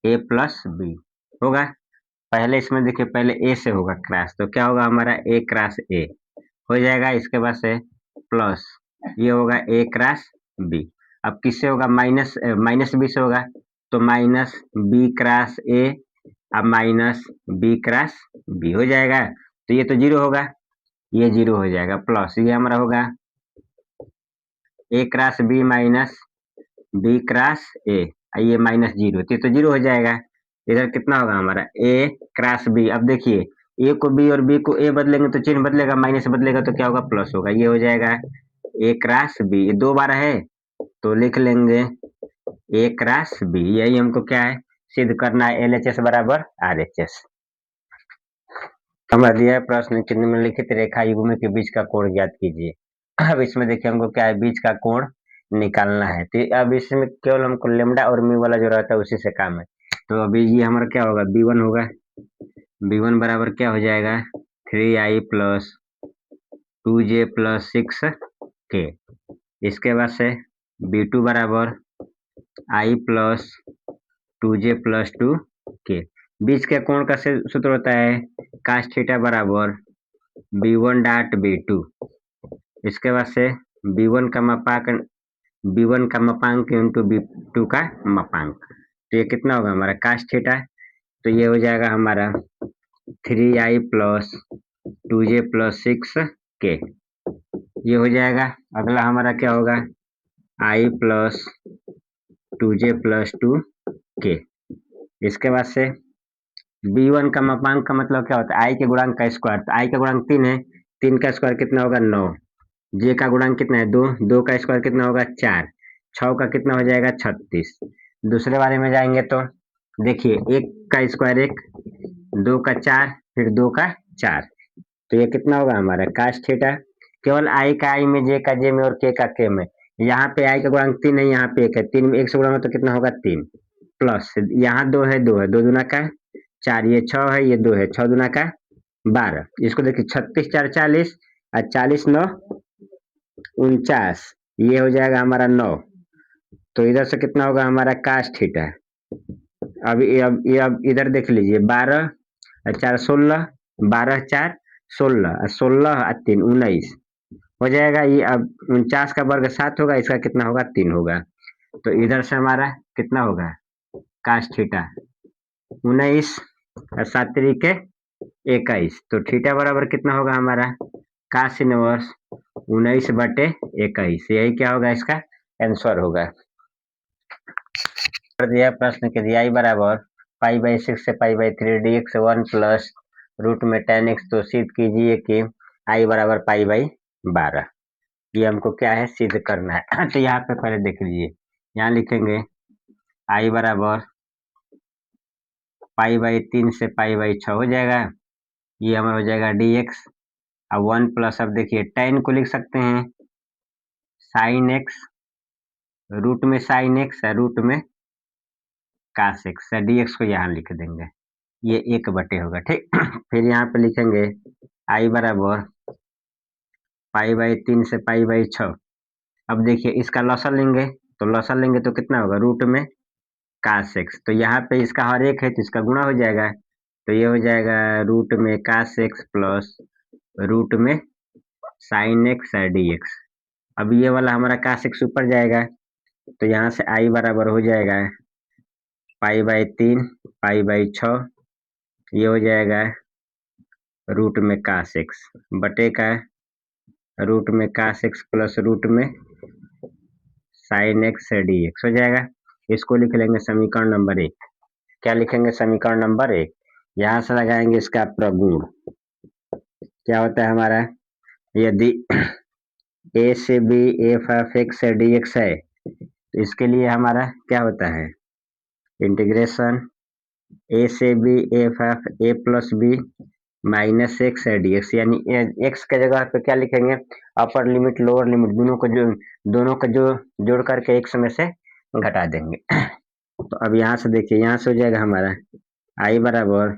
A plus B होगा। पहले इसमें देखिए, पहले A से होगा क्रॉस, तो क्या होगा हमारा A क्रॉस A हो जाएगा। इसके बाद से प्लस ये होगा A क्रॉस B। अब किससे होगा, माइनस बी से होगा, तो माइनस बी क्रॉस A, अब माइनस बी क्रॉस बी हो जाएगा। तो ये तो जीरो होगा, ये जीरो हो जाएगा, प्लस ये हमारा होगा A cross B minus B cross A, ये माइनस जीरो, तो ये तो जीरो हो जाएगा। इधर कितना होगा हमारा A क्रॉस बी। अब देखिए, A को B और B को A बदलेंगे तो चिन्ह बदलेगा, माइनस बदलेगा तो क्या होगा, प्लस होगा। ये हो जाएगा A क्रॉस बी, ये दो बार है तो लिख लेंगे A क्रॉस बी। यही हमको क्या है, सिद्ध करना है, LHS बराबर RHS। हमारा दिया है प्रश्न, चिन्ह में लिखित रेखा युग्म के बीच का कोण ज्ञात कीजिए। अब इसमें देखिए हमको क्या है, बीच का कोण निकालना है। तो अब इसमें केवल हमको लेमडा और म्यू वाला जो रहता है उसी से काम है। तो अभी ये हमारा क्या होगा, B1 होगा। B1 बराबर क्या हो जाएगा, 3i plus 2j plus 6k। इसके बाद से B2 बराबर i plus 2j plus 2k। बीच के कोण का सूत्र होता है cos थीटा बराबर B1 डॉट B2। इसके बाद से B1 का मापांक इंटू B2 का मापांक, तो ये कितना होगा हमारा cos थीटा। तो ये हो जाएगा हमारा 3i plus 2j plus 6k, ये हो जाएगा। अगला हमारा क्या होगा, i plus 2j plus 2k। इसके बाद से B1 का मापांक का मतलब क्या होता है, i के गुणांक का स्क्वायर। तो i का गुणांक 3 है, 3 का स्क्वायर कितना होगा 9। j का गुणांक कितना है 2, 2 का स्क्वायर कितना होगा 4, 6 का कितना हो जाएगा 36। दूसरे वाले में जाएंगे तो देखिए, 1 का स्क्वायर 1, 2 का 4, फिर 2 का 4, तो ये कितना होगा हमारा cos थीटा। केवल i का i में, j का j में और k का k में। यहाँ पे i का गुणांक 3 है, यहाँ पे 1 है, 3 में 1 से गुणा हो तो कितना होगा 3, प्लस यहाँ 2 है, 2 है, 2 दूना का 4, ये 6 है, ये 2 है, 6 दूना का 12। इसको देखिए 36 4 40 और 40 9 49, ये हो जाएगा हमारा 9। तो इधर से कितना होगा हमारा cos थीटा। अब इधर देख लीजिए, 12 और 4 16, 12 4 16 और 16 और 3 19 हो जाएगा। ये अब 49 का वर्ग 7 होगा, इसका कितना होगा 3 होगा। तो इधर से हमारा कितना होगा cos थीटा 19 और 7 तरीके 21। तो थीटा बराबर कितना होगा हमारा cos इनवर्स 19/21। यही क्या होगा, इसका आंसर होगा। दिया प्रश्न के दिया i बराबर π/6 से π/3 dx 1 प्लस रूट में tan x। तो सिद्ध कीजिए कि i बराबर π/12। ये हमको क्या है, सिद्ध करना है। तो यहाँ पे पहले देख लीजिए, यहाँ लिखेंगे i बराबर π/3 से π/6 हो जाएगा। ये हमारा हो जाएगा dx। अब 1 प्लस, अब देखिए tan को लिख सकते हैं sin x, रूट में sin x है, रूट में cos x है, dx को यहाँ लिख देंगे, ये 1/, होगा ठीक। फिर यहाँ पे लिखेंगे i बराबर π/3 से π/6। अब देखिए इसका लॉसर लेंगे, तो लॉसर लेंगे तो कितना होगा, रूट में cos x। तो यहाँ पे इसका हर एक है तो इसका गुणा हो जाएगा, तो ये हो जाएगा रूट में cos x प्लस रूट में sin x है dx। अब ये वाला हमारा cos x ऊपर जाएगा, तो यहाँ से i बराबर हो जाएगा π/3 π/6, ये हो जाएगा रूट में cos x बटे का रूट में cos x प्लस रूट में sin x dx हो जाएगा। इसको लिख लेंगे समीकरण नंबर 1। क्या लिखेंगे, समीकरण नंबर 1। यहाँ से लगाएंगे इसका प्रगुण, क्या होता है हमारा, यदि a से b f of x dx है, तो इसके लिए हमारा क्या होता है, इंटीग्रेशन a से b f of a plus b minus x है dx, यानी x के जगह पे क्या लिखेंगे, अपर लिमिट लोअर लिमिट दोनों को जोड़ करके x में से घटा देंगे। तो अब यहाँ से देखिए, यहाँ से हो जाएगा हमारा i बराबर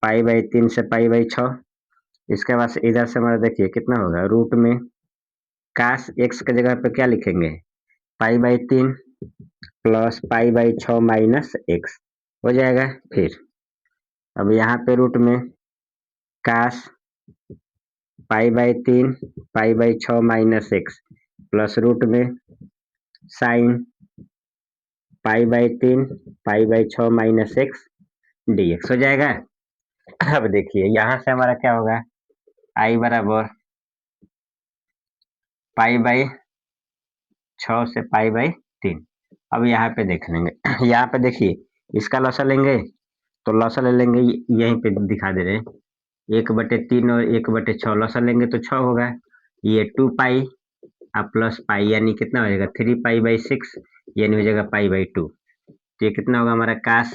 π/3 से π/6, इसके बाद से इधर से हमारा देखिए कितना होगा, रूट में काश एक्स की जगह पे क्या लिखेंगे, पाई/3 प्लस पाई/6 माइनस एक्स हो जाएगा। फिर अब यहाँ पे रूट में काश पाई/3 पाई/6 माइनस एक्स प्लस रूट में साइन पाई/3 पाई/6 माइनस एक्स dx हो जाएगा। अब देखिए यहाँ से हमारा क्या होगा, आई बराबर पाई/6 से पाई/3। अब यहाँ पे देख लेंगे यहाँ पे देखिए इसका लसा लेंगे तो लसा ले लेंगे, यहीं पे दिखा दे रहे हैं 1/3 और 1/6 लसा लेंगे तो 6 होगा। ये 2 पाई अब प्लस पाई यानी कितना हो जाएगा 3 पाई/6 यानी हो जाएगा पाई/2। तो ये कितना होगा हमारा काश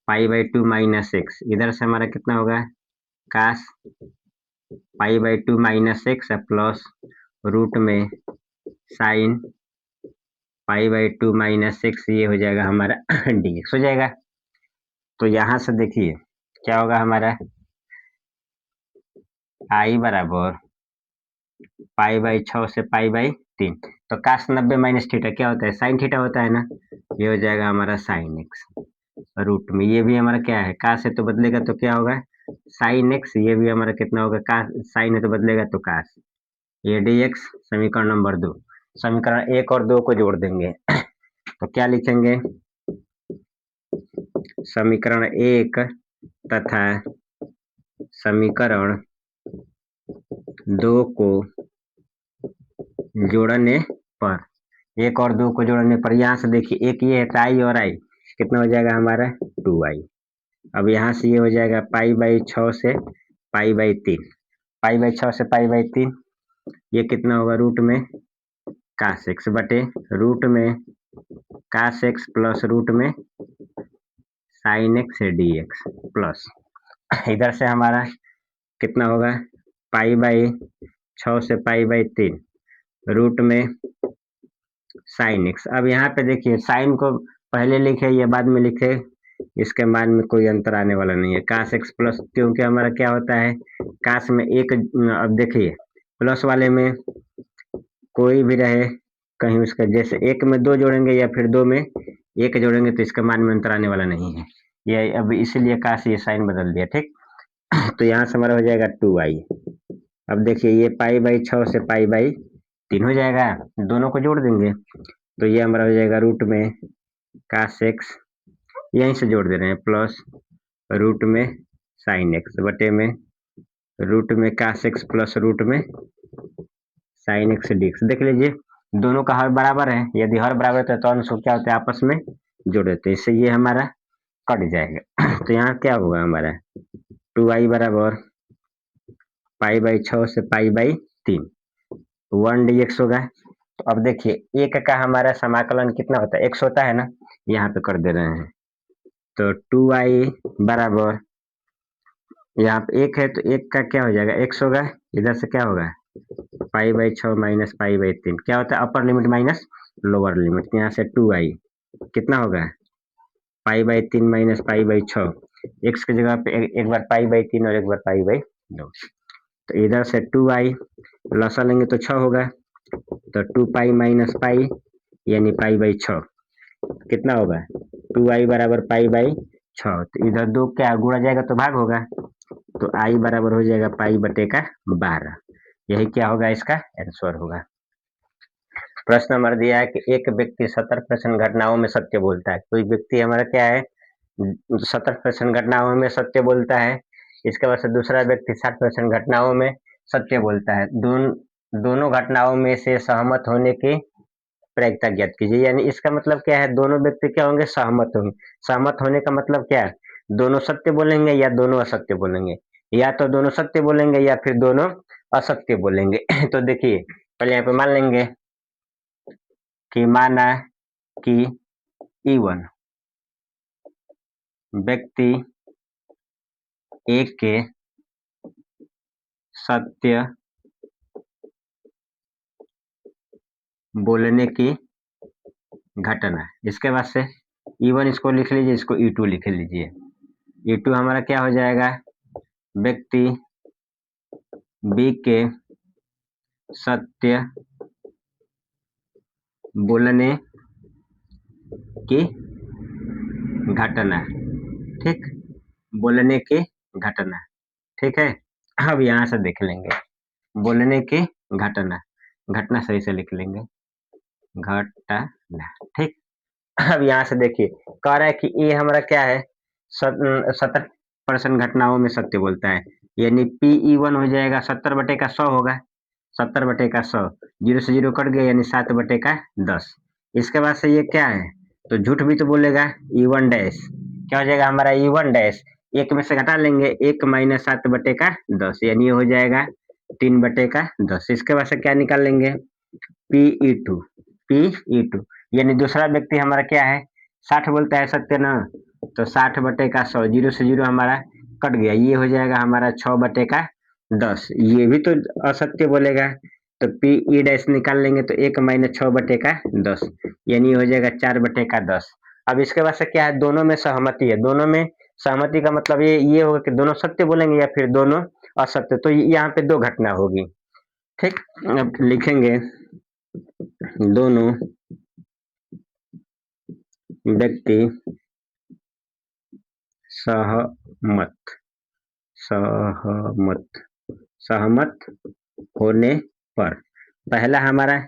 पाई/2 माइनस एक्स, इधर से हमारा कितना होगा काश पाई/2 माइनस एक्स प्लस रूट में साइन पाई/2 माइनस एक्स, ये हो जाएगा हमारा dx हो जाएगा। तो यहाँ से देखिए क्या होगा हमारा आई बराबर पाई/6 से पाई/3। तो काश 90 माइनस थीटा क्या होता है, साइन थीटा होता है ना, ये हो जाएगा हमारा साइन एक्स रूट में, ये भी हमारा क्या है काश है तो बदलेगा तो क्या होगा साइन एक्स, ये भी हमारा कितना होगा काश, साइन है तो बदलेगा तो काश, ये dx समीकरण नंबर 2। समीकरण 1 और 2 को जोड़ देंगे तो क्या लिखेंगे, समीकरण 1 तथा समीकरण 2 को जोड़ने पर, 1 और 2 को जोड़ने पर यहाँ से देखिए एक ये है तो आई और आई कितना हो जाएगा हमारा 2i। अब यहाँ से ये हो जाएगा पाई/6 से पाई/3, पाई/6 से पाई/3 ये कितना होगा रूट में काश एक्स बटे रूट में काश एक्स प्लस रूट में साइन एक्स dx प्लस इधर से हमारा कितना होगा पाई/6 से पाई/3 रूट में साइन एक्स। अब यहाँ पे देखिए साइन को पहले लिखे या बाद में लिखे इसके मान में कोई अंतर आने वाला नहीं है, काश एक्स प्लस, क्योंकि हमारा क्या होता है काश में एक, अब देखिए प्लस वाले में कोई भी रहे कहीं उसका, जैसे एक में 2 जोड़ेंगे या फिर 2 में 1 जोड़ेंगे तो इसका मान में अंतर आने वाला नहीं है, ये अब इसीलिए काश ये साइन बदल दिया। ठीक, तो यहाँ से हमारा हो जाएगा 2i। अब देखिए ये पाई/6 से पाई/3 हो जाएगा, दोनों को जोड़ देंगे तो ये हमारा हो जाएगा रूट में काश एक्स, यहीं से जोड़ दे रहे हैं प्लस रूट में साइन एक्स बटे में रूट में काश एक्स प्लस रूट में साइन एक्स dx। देख लीजिए दोनों का हर बराबर है, यदि हर बराबर है तो अंश क्या होता है आपस में जोड़ देते हैं, इससे ये हमारा कट जाएगा तो यहाँ क्या होगा हमारा 2i बराबर पाई/6 से पाई/3 1 dx होगा। तो अब देखिए एक का हमारा समाकलन कितना होता है, x होता है ना, यहाँ पे कर दे रहे हैं तो 2i बराबर यहाँ पे एक है तो एक का क्या हो जाएगा x होगा, इधर से क्या होगा पाई/6 माइनस पाई/3 क्या होता है अपर लिमिट माइनस लोअर लिमिट, यहाँ से 2i कितना होगा पाई/3 माइनस पाई/6, x की जगह पे एक बार पाई/3 और एक बार पाई/2, तो इधर से 2i लसा लेंगे तो 6 होगा, तो 2 पाई माइनस पाई यानी पाई/6 कितना होगा 2i बराबर पाई/6, तो इधर 2 क्या गुणा जाएगा तो भाग होगा, तो i बराबर हो जाएगा पाई/12, यही क्या होगा इसका आंसर होगा। प्रश्न नंबर दिया है कि एक व्यक्ति 70% घटनाओं में सत्य बोलता है, कोई व्यक्ति हमारा क्या है 70% घटनाओं में सत्य बोलता है, इसके बाद से दूसरा व्यक्ति 60% घटनाओं में सत्य बोलता है, दोनों घटनाओं में से सहमत होने की प्रायिकता ज्ञात कीजिए। यानी इसका मतलब क्या है दोनों व्यक्ति क्या होंगे सहमत होंगे, सहमत होने का मतलब क्या है दोनों सत्य बोलेंगे या दोनों असत्य बोलेंगे, या तो दोनों सत्य बोलेंगे या फिर दोनों असत्य बोलेंगे तो देखिए पहले यहाँ पे मान लेंगे कि माना कि E1 व्यक्ति एक के सत्य बोलने की घटना, इसके बाद से E1 इसको लिख लीजिए, इसको E2 लिख लीजिए। E2 हमारा क्या हो जाएगा व्यक्ति बी के सत्य बोलने की घटना, ठीक, बोलने की घटना, ठीक है। अब यहाँ से देख लेंगे बोलने की घटना, घटना सही से लिख लेंगे घटना, ठीक। अब यहाँ से देखिए कह रहा है कि ये हमारा क्या है 70% घटनाओं में सत्य बोलता है, यानी PE1 हो जाएगा 70/100 होगा, 70/100, 0 से 0 कट गया यानी 7/10। इसके बाद से ये क्या है तो झूठ भी तो बोलेगा, E1 डैश क्या हो जाएगा हमारा E1 डैश, एक में से घटा लेंगे 1 माइनस 7/10 यानी ये हो जाएगा 3/10। इसके बाद से क्या निकाल लेंगे PE2, PE2 यानी दूसरा व्यक्ति हमारा क्या है 60 बोलता है सत्य ना, तो 60/100, 0 से 0 हमारा कट गया, ये हो जाएगा हमारा 6/10, ये भी तो असत्य बोलेगा, तो PE डैश निकाल लेंगे तो 1 माइनस 6/10 यानी हो जाएगा 4/10। अब इसके बाद से क्या है दोनों में सहमति है, दोनों में सहमति का मतलब ये होगा कि दोनों सत्य बोलेंगे या फिर दोनों असत्य, तो यहाँ पे दो घटना होगी, ठीक। अब लिखेंगे दोनों व्यक्ति सहमत सहमत सहमत होने पर पहला हमारा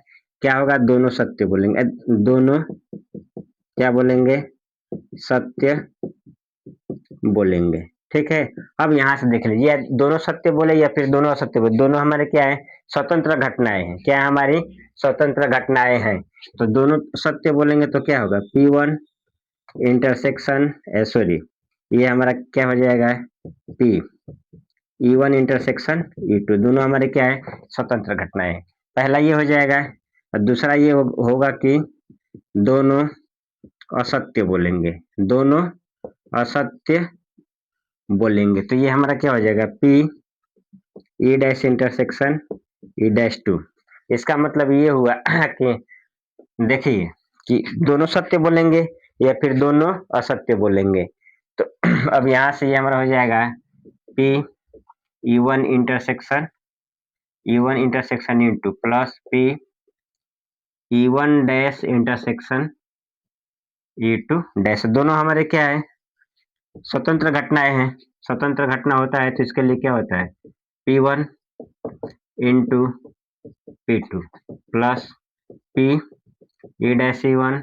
क्या होगा दोनों सत्य बोलेंगे, दोनों क्या बोलेंगे सत्य बोलेंगे, ठीक है। अब यहाँ से देख लीजिए दोनों सत्य बोले या फिर दोनों असत्य बोले, दोनों हमारे क्या है स्वतंत्र घटनाएं हैं, क्या हमारी स्वतंत्र घटनाएं हैं, तो दोनों सत्य बोलेंगे तो क्या होगा P1 इंटरसेक्शन सॉरी ये हमारा क्या हो जाएगा P E1 इंटरसेक्शन E2, दोनों हमारे क्या है स्वतंत्र घटनाएं हैं, पहला ये हो जाएगा और दूसरा ये होगा कि दोनों असत्य बोलेंगे, दोनों असत्य बोलेंगे, तो ये हमारा क्या हो जाएगा P E dash intersection E-2। इसका मतलब ये हुआ कि देखिए कि दोनों सत्य बोलेंगे या फिर दोनों असत्य बोलेंगे, तो अब यहाँ से ये हमारा हो जाएगा P E1 intersection E2 plus P E1 dash intersection E2 dash, दोनों हमारे क्या है स्वतंत्र घटनाएं हैं, स्वतंत्र घटना होता है तो इसके लिए क्या होता है P1 into P2 plus P E dash E1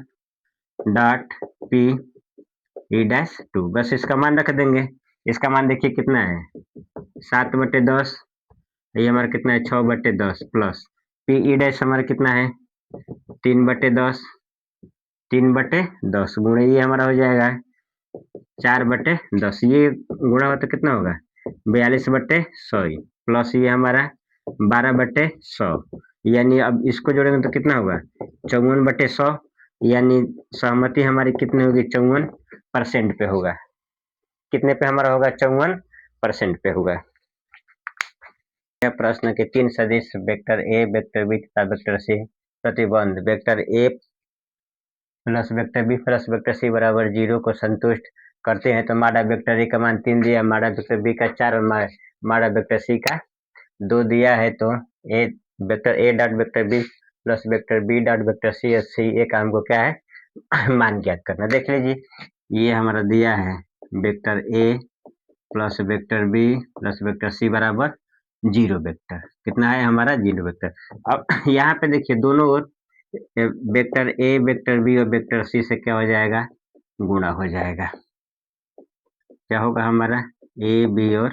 dot P E dash 2, बस इसका मान रख देंगे, इसका मान देखिए कितना है 7/10, ये हमारा कितना है 6/10 प्लस P E डैश हमारा कितना है 3/10, 3/10 गुणे ये हमारा हो जाएगा 4/10, ये गुणा हो तो कितना होगा 42/100 प्लस ये हमारा 12/100, यानी अब इसको जोड़ेंगे तो कितना होगा 54/100, यानी सहमति हमारी कितनी होगी 54% पे होगा, कितने पे हमारा होगा 54% पे होगा। यह प्रश्न के तीन सदिश वेक्टर ए वेक्टर बी तथा वेक्टर सी प्रतिबंध वेक्टर ए plus vector B plus vector सी बराबर 0 को संतुष्ट करते हैं, तो माडा वेक्टर ए का मान 3 दिया, माडा वेक्टर बी का 4 और माडा वेक्टर सी का 2 दिया है, तो a vector A dot vector B plus vector b dot vector c और सी ए का हमको क्या है मान ज्ञात करना। देख लीजिए ये हमारा दिया है वेक्टर ए plus vector B plus vector सी बराबर 0 वेक्टर, कितना है हमारा 0 वेक्टर। अब यहाँ पे देखिए दोनों ओर वेक्टर ए वेक्टर बी और वेक्टर सी से क्या हो जाएगा गुणा हो जाएगा, क्या होगा हमारा ए बी और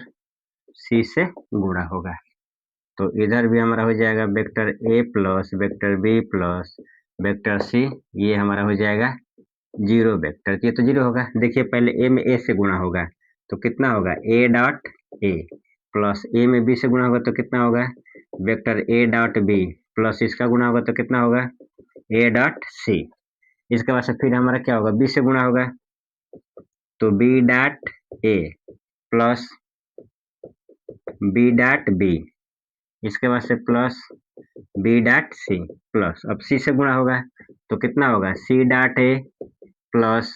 सी से गुणा होगा, तो इधर भी हमारा हो जाएगा वेक्टर ए plus vector B plus vector C, ये हमारा हो जाएगा 0 वेक्टर, ये तो 0 होगा। देखिए पहले ए में ए से गुणा होगा तो कितना होगा ए डॉट ए प्लस ए में बी से गुणा होगा तो कितना होगा वेक्टर ए डॉट बी प्लस इसका गुणा होगा तो कितना होगा ए डॉट सी, इसके बाद से फिर हमारा क्या होगा बी से गुणा होगा तो B dot A plus B dot B, इसके बाद से plus B dot C plus अब सी से गुणा होगा तो कितना होगा C dot A plus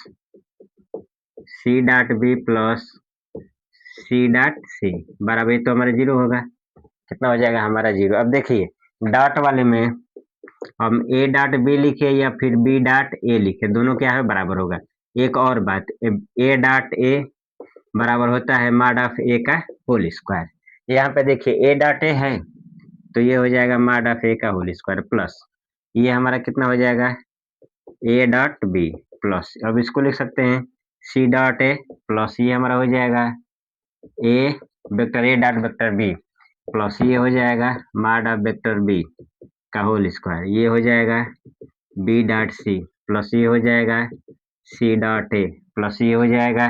C dot B plus C dot C बराबर तो हमारा 0 होगा, कितना हो जाएगा हमारा 0। अब देखिए डॉट वाले में हम ए डॉट बी लिखे या फिर बी डॉट ए लिखे, दोनों क्या है बराबर होगा। एक और बात, ए डॉट ए बराबर होता है मॉड ऑफ ए का होल स्क्वायर। यहाँ पे देखिए ए डॉट ए है तो ये हो जाएगा मॉड ऑफ ए का होल स्क्वायर प्लस ये हमारा कितना हो जाएगा ए डॉट बी प्लस, अब इसको लिख सकते हैं सी डॉट ए प्लस ये हमारा हो जाएगा a vector A dot vector B plus ये हो जाएगा मॉड ऑफ वेक्टर बी का होल स्क्वायर, ये हो जाएगा बी डॉट सी प्लस ये हो जाएगा सी डॉट ए प्लस ये हो जाएगा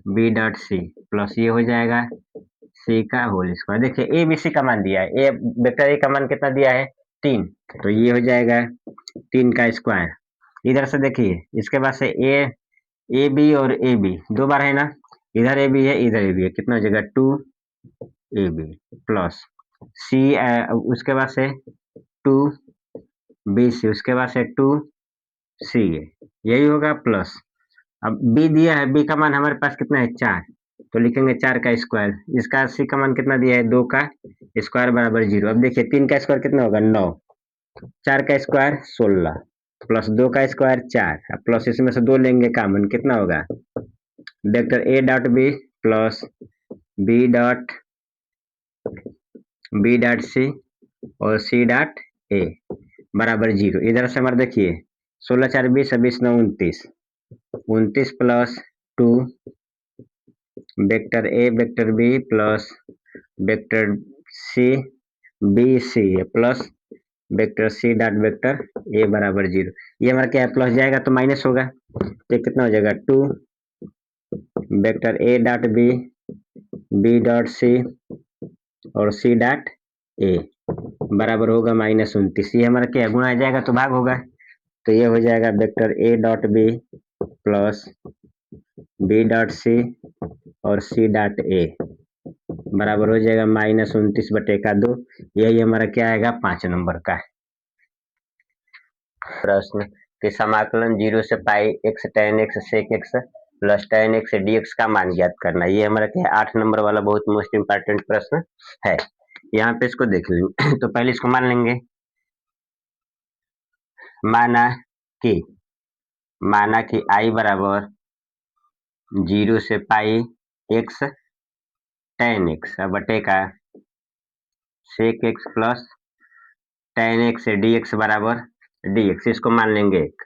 बी डॉट सी प्लस ये हो जाएगा सी का होल स्क्वायर। देखिए ए बी सी का मान दिया है, ए वेक्टर ए का मान कितना दिया है 3, तो ये हो जाएगा 3 का स्क्वायर। इधर से देखिए इसके बाद से ए बी और ए बी दो बार है ना, इधर ए बी है इधर ए बी है, कितना हो जाएगा 2 ए बी प्लस सी उसके बाद से 2 बी सी उसके बाद से 2 सी ए, यही होगा प्लस। अब बी दिया है, बी का मान हमारे पास कितना है 4, तो लिखेंगे 4 का स्क्वायर। इसका सी का मान कितना दिया है 2 का स्क्वायर बराबर 0। अब देखिए 3 का स्क्वायर कितना होगा 9, 4 का स्क्वायर 16 प्लस 2 का स्क्वायर 4 प्लस इसमें से 2 लेंगे कॉमन, कितना होगा वेक्टर ए dot B plus B dot C और सी डॉट ए बराबर 0। इधर से हमारे देखिए 16 4 20 20 9 29, 29 plus 2 vector A vector B plus vector C B C plus vector C dot vector A बराबर 0। ये हमारा क्या है प्लस जाएगा तो माइनस होगा, तो कितना हो जाएगा 2 वेक्टर ए डॉट बी डॉट सी और सी डॉट ए बराबर होगा -29। ये हमारा क्या गुणा आ जाएगा तो भाग होगा, तो ये हो जाएगा वेक्टर ए dot B plus B dot C और सी डॉट ए बराबर हो जाएगा -29/2। यही हमारा क्या आएगा 5 नंबर का प्रश्न कि समाकलन 0 से pi x tan x sec x plus tan x dx का मान ज्ञात करना। ये हमारा क्या है 8 नंबर वाला बहुत मोस्ट इंपॉर्टेंट प्रश्न है। यहाँ पे इसको देख लेंगे तो पहले इसको मान लेंगे, माना कि i बराबर 0 से पाई x tan x बटे का sec x plus tan x dx बराबर dx, इसको मान लेंगे एक,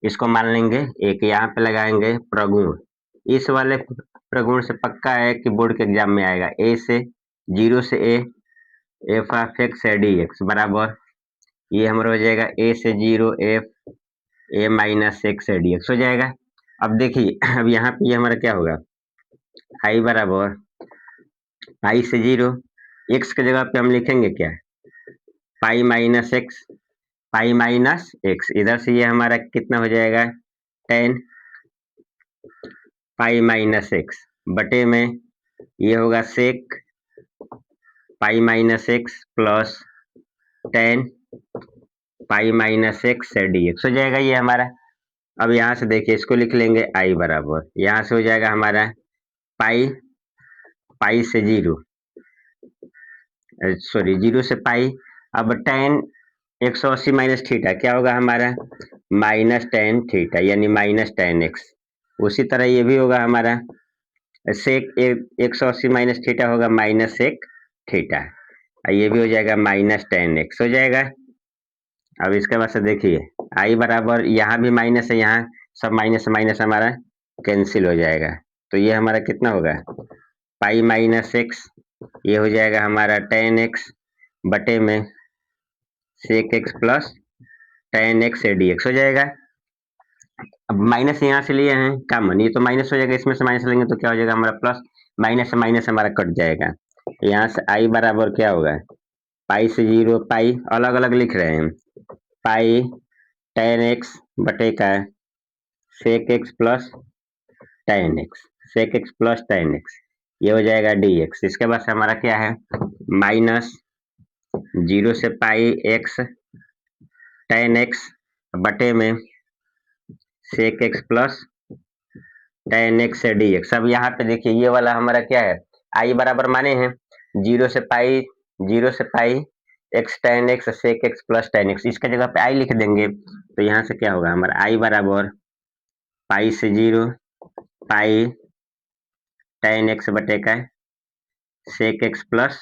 इसको मान लेंगे एक, यहाँ पे लगाएंगे प्रगुण। इस वाले प्रगुण से पक्का है कि बोर्ड के एग्जाम में आएगा, ए से 0 से A F of x d x बराबर ये हमारा हो जाएगा ए से 0 F A minus x d x हो जाएगा। अब देखिए अब यहाँ पे ये हमारा क्या होगा आई बराबर आई से 0 एक्स की जगह पे हम लिखेंगे क्या पाई माइनस एक्स, इधर से ये हमारा कितना हो जाएगा 10 पाई माइनस एक्स बटे में ये होगा sec pi minus x plus 10 pi minus x d x हो जाएगा ये हमारा। अब यहाँ से देखिए इसको लिख लेंगे आई बराबर, यहाँ से हो जाएगा हमारा पाई से 0 सॉरी 0 से पाई, अब tan 180 माइनस थीटा क्या होगा हमारा -tan थीटा यानी -tan x। उसी तरह ये भी होगा हमारा सेक 180 माइनस थीटा होगा -sec थीटा, ये भी हो जाएगा -tan x हो जाएगा। अब इसके बाद से देखिए आई बराबर यहाँ भी माइनस है, यहाँ सब माइनस माइनस हमारा कैंसिल हो जाएगा, तो ये हमारा कितना होगा पाई माइनस एक्स, ये हो जाएगा हमारा tan x बटे में sec x plus tan x dx हो जाएगा। अब माइनस यहाँ से लिए हैं कॉमन, ये तो माइनस हो जाएगा, इसमें से माइनस लेंगे तो क्या हो जाएगा हमारा प्लस, माइनस से माइनस हमारा कट जाएगा। यहाँ से आई बराबर क्या होगा पाई से 0 पाई अलग अलग लिख रहे हैं पाई tan x बटे का sec x plus tan x sec x plus tan x ये हो जाएगा dx। इसके बाद से हमारा क्या है -0 से पाई x tan x बटे में sec x plus tan x dx। अब यहाँ पे देखिए ये वाला हमारा क्या है आई बराबर माने हैं 0 से पाई 0 से pi x tan x sec x plus tan x, इसका जगह पे आई लिख देंगे तो यहाँ से क्या होगा हमारा आई बराबर पाई से 0 पाई टेन एक्स बटे का sec x plus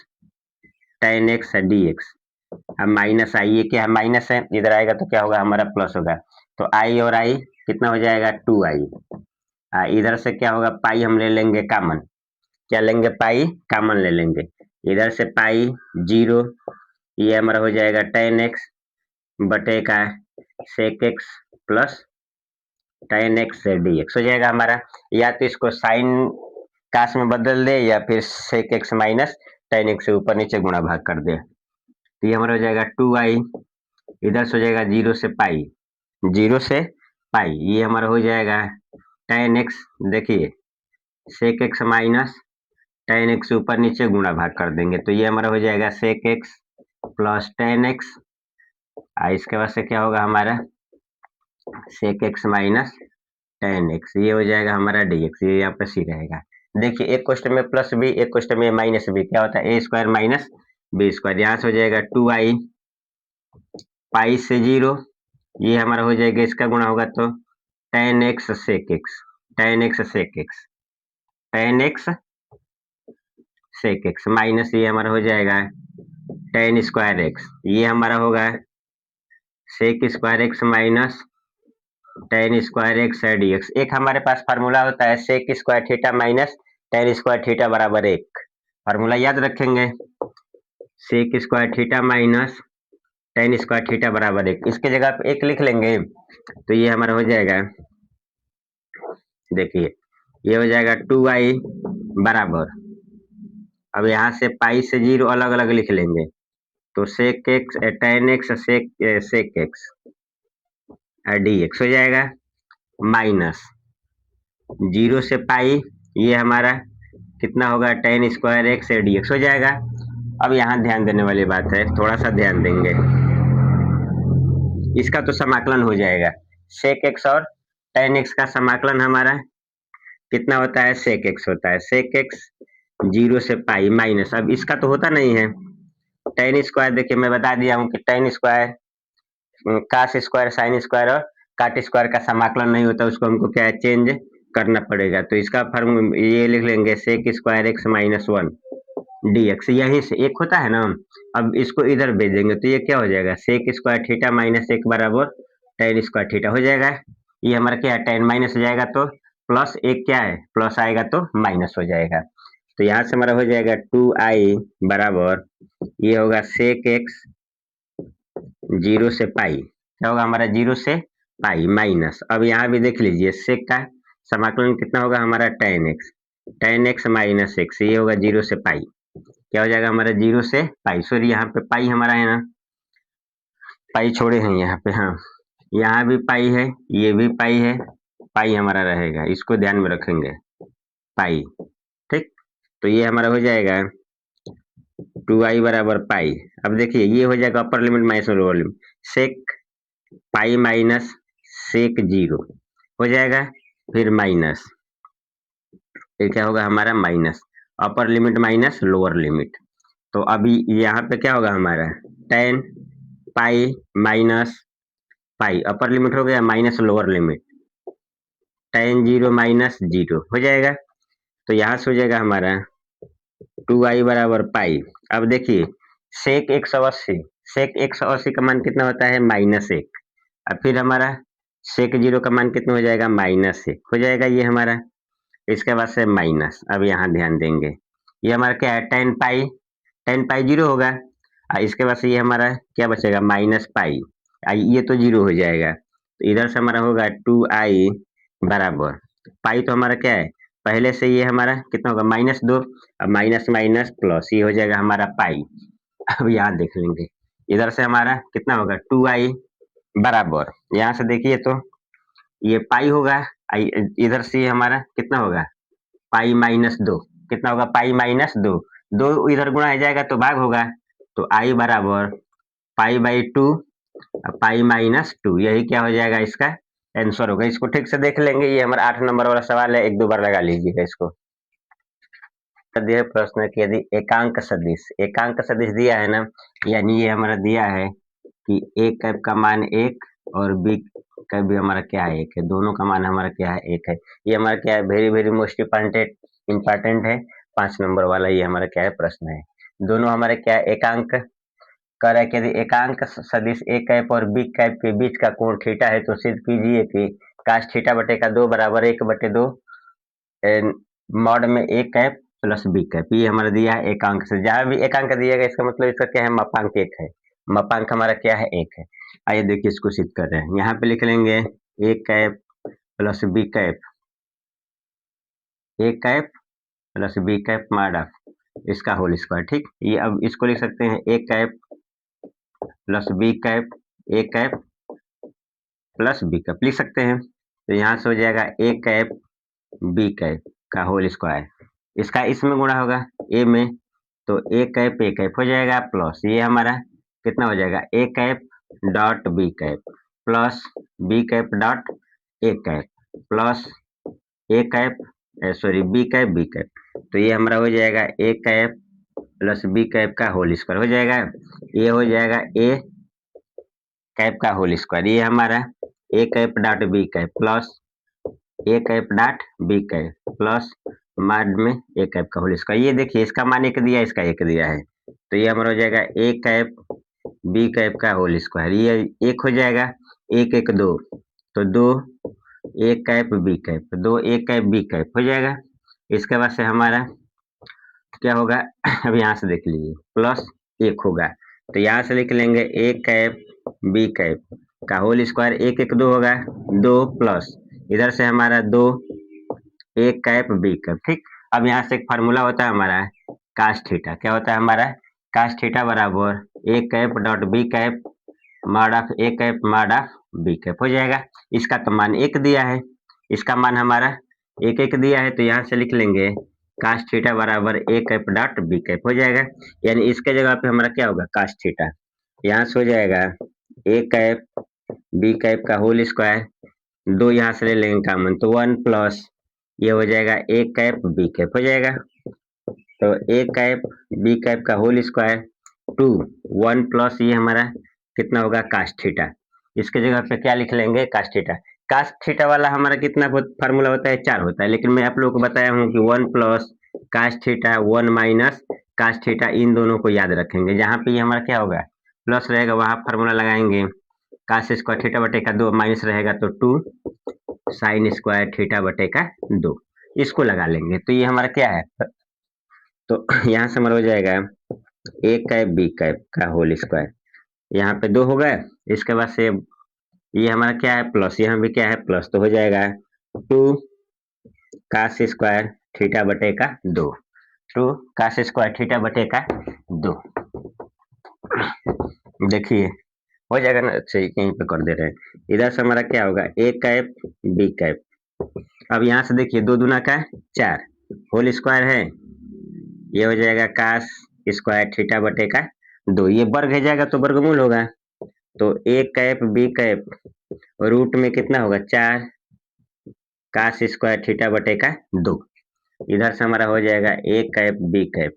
tan x d x. अब माइनस आई, ये क्या है माइनस है, इधर आएगा तो क्या होगा हमारा प्लस होगा, तो आई और आई कितना हो जाएगा 2i। इधर से क्या होगा पाई हम ले लेंगे कॉमन, क्या लेंगे पाई कॉमन ले लेंगे, इधर से पाई 0, ये हमारा हो जाएगा टेन एक्स बटे का sec x plus tan x d x हो जाएगा हमारा, या तो इसको साइन काश में बदल दे या फिर sec x minus tan x से ऊपर नीचे गुणा भाग कर दे, तो ये हमारा हो जाएगा 2i, इधर से हो जाएगा 0 से पाई, 0 से पाई ये हमारा हो जाएगा टेन एक्स, देखिए sec x minus tan x ऊपर नीचे गुणा भाग कर देंगे तो ये हमारा हो जाएगा sec x plus tan x, इसके बाद से क्या होगा हमारा sec x minus tan x, ये हो जाएगा हमारा डी एक्स, ये यहाँ पे सी रहेगा। देखिए एक क्वेश्चन में प्लस बी एक क्वेश्चन में माइनस बी, क्या होता है ए स्क्वायर माइनस बी स्क्वायर, यहाँ से हो जाएगा 2i पाई से 0, ये हमारा हो जाएगा इसका गुणा होगा तो tan x sec x, tan x sec x, tan x sec x minus ये हमारा हो जाएगा टेन स्क्वायर एक्स, ये हमारा होगा sec square x minus tan square x d x. एक हमारे पास फार्मूला होता है sec square theta minus tan square theta बराबर 1, फार्मूला याद रखेंगे sec square theta minus tan square theta बराबर 1, इसके जगह पे 1 लिख लेंगे तो ये हमारा हो जाएगा, देखिए ये हो जाएगा 2i बराबर, अब यहाँ से पाई से 0 अलग अलग लिख लेंगे तो sec x tan x sec x d x हो जाएगा माइनस 0 से पाई, ये हमारा कितना होगा ten square x d x हो जाएगा। अब यहाँ ध्यान देने वाली बात है, थोड़ा सा ध्यान देंगे, इसका तो समाकलन हो जाएगा, सेक एक्स और टेन एक्स का समाकलन हमारा कितना होता है सेक एक्स होता है, सेक एक्स 0 से पाई माइनस, अब इसका तो होता नहीं है टेन स्क्वायर, देखिए मैं बता दिया हूँ कि tan square cos square sine square और काट स्क्वायर का समाकलन नहीं होता, उसको हमको क्या है चेंज करना पड़ेगा, तो इसका फॉर्म ये लिख लेंगे sec square x minus 1 d x, यहीं से एक होता है ना, अब इसको इधर भेज देंगे तो ये क्या हो जाएगा सेक स्क्वायर थीटा माइनस 1 बराबर टेन स्क्वायर थीटा हो जाएगा, ये हमारा क्या है टेन माइनस हो जाएगा तो प्लस एक क्या है प्लस आएगा तो माइनस हो जाएगा, तो यहाँ से हमारा हो जाएगा 2i बराबर ये होगा सेक एक्स 0 से पाई, क्या होगा हमारा 0 से पाई माइनस, अब यहाँ भी देख लीजिए सेक का समाकलन कितना होगा हमारा टेन एक्स माइनस एक्स, ये होगा 0 से पाई, क्या हो जाएगा हमारा 0 से पाई, सॉरी यहाँ पे पाई हमारा है ना, पाई छोड़े हैं यहाँ पे, हाँ यहाँ भी पाई है ये भी पाई है, पाई हमारा रहेगा, इसको ध्यान में रखेंगे पाई, ठीक, तो ये हमारा हो जाएगा 2i बराबर पाई, अब देखिए ये हो जाएगा upper limit minus lower limit, sec pi minus sec 0 हो जाएगा, फिर माइनस, फिर क्या होगा हमारा minus upper limit minus lower limit, तो अभी यहाँ पे क्या होगा हमारा tan pi minus pi upper limit हो गया minus lower limit tan 0 minus 0 हो जाएगा, तो यहाँ से हो जाएगा हमारा 2i बराबर पाई, अब देखिए सेक 180, सेक 180 का मान कितना होता है -1, अब फिर हमारा सेक 0 का मान कितना हो जाएगा -1 हो जाएगा ये हमारा, इसके बाद से माइनस, अब यहाँ ध्यान देंगे ये हमारा क्या है टेन पाई 0 होगा, इसके बाद से ये हमारा क्या बचेगा माइनस पाई, ये तो 0 हो जाएगा, तो इधर से हमारा होगा 2i बराबर पाई, तो हमारा क्या है पहले से ये हमारा कितना होगा -2, अब माइनस माइनस प्लस ये हो जाएगा हमारा पाई, अब यहाँ देख लेंगे इधर से हमारा कितना होगा 2i बराबर, यहाँ से देखिए तो ये पाई होगा, इधर से हमारा कितना होगा पाई -2, कितना होगा पाई -2, 2 इधर गुणा हो जाएगा तो भाग होगा, तो i बराबर पाई बाई 2 पाई -2, यही क्या हो जाएगा इसका आंसर होगा, इसको ठीक से देख लेंगे, ये हमारा 8 नंबर वाला सवाल है, एक दो बार लगा लीजिएगा इसको। दिया प्रश्न कि यदि एकांक सदिश दिया है ना, यानी ये हमारा दिया है कि ए कैप का मान 1 और बी कैप भी हमारा क्या है 1 है, दोनों का मान हमारा क्या है 1 है। ये हमारा क्या है वेरी वेरी मोस्ट इंपॉर्टेंट है, 5 नंबर वाला ये हमारा क्या है प्रश्न है। दोनों हमारे क्या है एकांक कह रहा है कि यदि एकांक सदिश ए कैप और बी कैप के बीच का कोण थीटा है तो सिद्ध कीजिए कि काश थीटा बटे का 2 बराबर 1/2 मॉड में a cap plus b cap. ये हमारा दिया है एकांक से, जहां भी एकांक दिएगा इसका मतलब इसका क्या है मापांक 1 है, मापांक हमारा क्या है 1 है। आइए देखिए इसको सिद्ध कर रहे हैं, यहाँ पे लिख लेंगे a cap plus b cap, a cap plus b cap mod of इसका होल स्क्वायर। ठीक, ये अब इसको लिख सकते हैं a cap plus b cap, a cap plus b cap लिख सकते हैं। तो यहाँ से हो जाएगा ए कैप बी कैप का होल स्क्वायर, इसका इसमें गुणा होगा ए में, तो ए कैप हो जाएगा प्लस ये हमारा कितना हो जाएगा a cap dot b cap plus b cap dot a cap plus a cap sorry b cap. तो ये हमारा हो जाएगा a cap plus b cap का होल स्क्वायर हो जाएगा, ये हो जाएगा ए कैप का होल स्क्वायर, ये हमारा a cap dot b cap plus a cap dot b cap plus mod में ए कैप का होल स्क्वायर। ये देखिए इसका मान 1 दिया, इसका 1 दिया है, तो ये हमारा हो जाएगा ए कैप बी कैप का होल स्क्वायर, ये 1 हो जाएगा, 1 1 2, तो 2 ए कैप बी कैप, 2 ए कैप बी कैप हो जाएगा। इसके बाद से हमारा क्या होगा अब यहाँ से देख लीजिए प्लस 1 होगा, तो यहाँ से लिख लेंगे ए कैप बी कैप का होल स्क्वायर, 1 1 2 होगा, 2 प्लस इधर से हमारा 2 ए कैप बी कैप। ठीक, अब यहाँ से एक फार्मूला होता है हमारा कास थीटा, क्या होता है हमारा कास थीटा बराबर a cap dot b cap mod of a cap mod of b cap हो जाएगा। इसका तो मान 1 दिया है, इसका मान हमारा 1 1 दिया है, तो यहाँ से लिख लेंगे कास थीटा बराबर a cap dot b cap हो जाएगा, यानी इसके जगह पे हमारा क्या होगा कास थीटा, यहाँ से हो जाएगा ए कैप बी कैप का होल स्क्वायर, 2 यहाँ से ले लेंगे कॉमन, तो 1 प्लस ये हो जाएगा ए कैप बी कैप हो जाएगा, तो ए कैप बी कैप का होल स्क्वायर 2 1 प्लस ये हमारा कितना होगा कास थीटा, इसके जगह पे क्या लिख लेंगे कास थीटा। कास थीटा वाला हमारा कितना फार्मूला होता है 4 होता है, लेकिन मैं आप लोगों को बताया हूँ कि 1 plus cos theta 1 minus cos theta, इन दोनों को याद रखेंगे, जहाँ पे ये हमारा क्या होगा प्लस रहेगा वहां फार्मूला लगाएंगे कास स्क्वायर थीटा बटे का 2 माइनस रहेगा तो 2 साइन स्क्वायर थीटा बटे का 2, इसको लगा लेंगे, तो ये हमारा क्या है, तो यहाँ से हमारा हो जाएगा ए कैप बी कैप का होल स्क्वायर, यहाँ पे 2 हो गए, इसके बाद से ये हमारा क्या है प्लस, यहाँ भी क्या है प्लस, तो हो जाएगा 2 कास स्क्वायर थीटा बटे का 2, 2 कास स्क्वायर थीटा बटे का 2। देखिए हो जाएगा ना, अच्छा यहीं पे कर दे रहे हैं, इधर से हमारा क्या होगा ए कैप बी कैप, अब यहाँ से देखिए 2 दूना का 4 होल स्क्वायर है, ये हो जाएगा कास स्क्वायर थीटा बटे का 2, ये वर्ग है जाएगा तो वर्गमूल होगा, तो ए कैप बी कैप रूट में कितना होगा 4 कास स्क्वायर थीटा बटे का 2, इधर से हमारा हो जाएगा ए कैप बी कैप,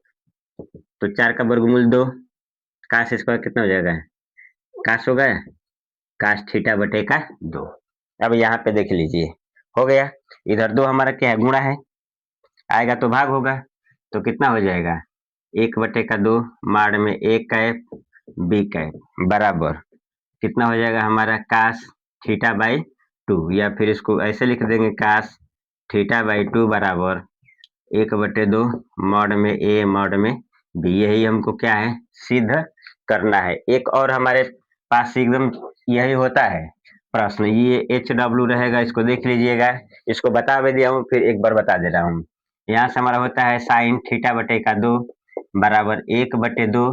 तो 4 का वर्गमूल 2, कास स्क्वायर कितना हो जाएगा कास होगा कास थीटा बटे का 2। अब यहाँ पे देख लीजिए हो गया, इधर 2 हमारा क्या है गुणा है, आएगा तो भाग होगा, तो कितना हो जाएगा 1 बटे का 2 माड़ में ए कैप बी कैप बराबर कितना हो जाएगा हमारा कास थीटा बाई 2, या फिर इसको ऐसे लिख देंगे कास थीटा बाई 2 बराबर 1/2 मॉड में ए मॉड में बी, यही हमको क्या है सिद्ध करना है। एक और हमारे पास एकदम यही होता है प्रश्न, ये एच डब्ल्यू रहेगा, इसको देख लीजिएगा, इसको बता भी दिया हूँ फिर एक बार बता दे रहा हूँ। यहाँ से हमारा होता है साइन थीटा बटे का 2 बराबर 1/2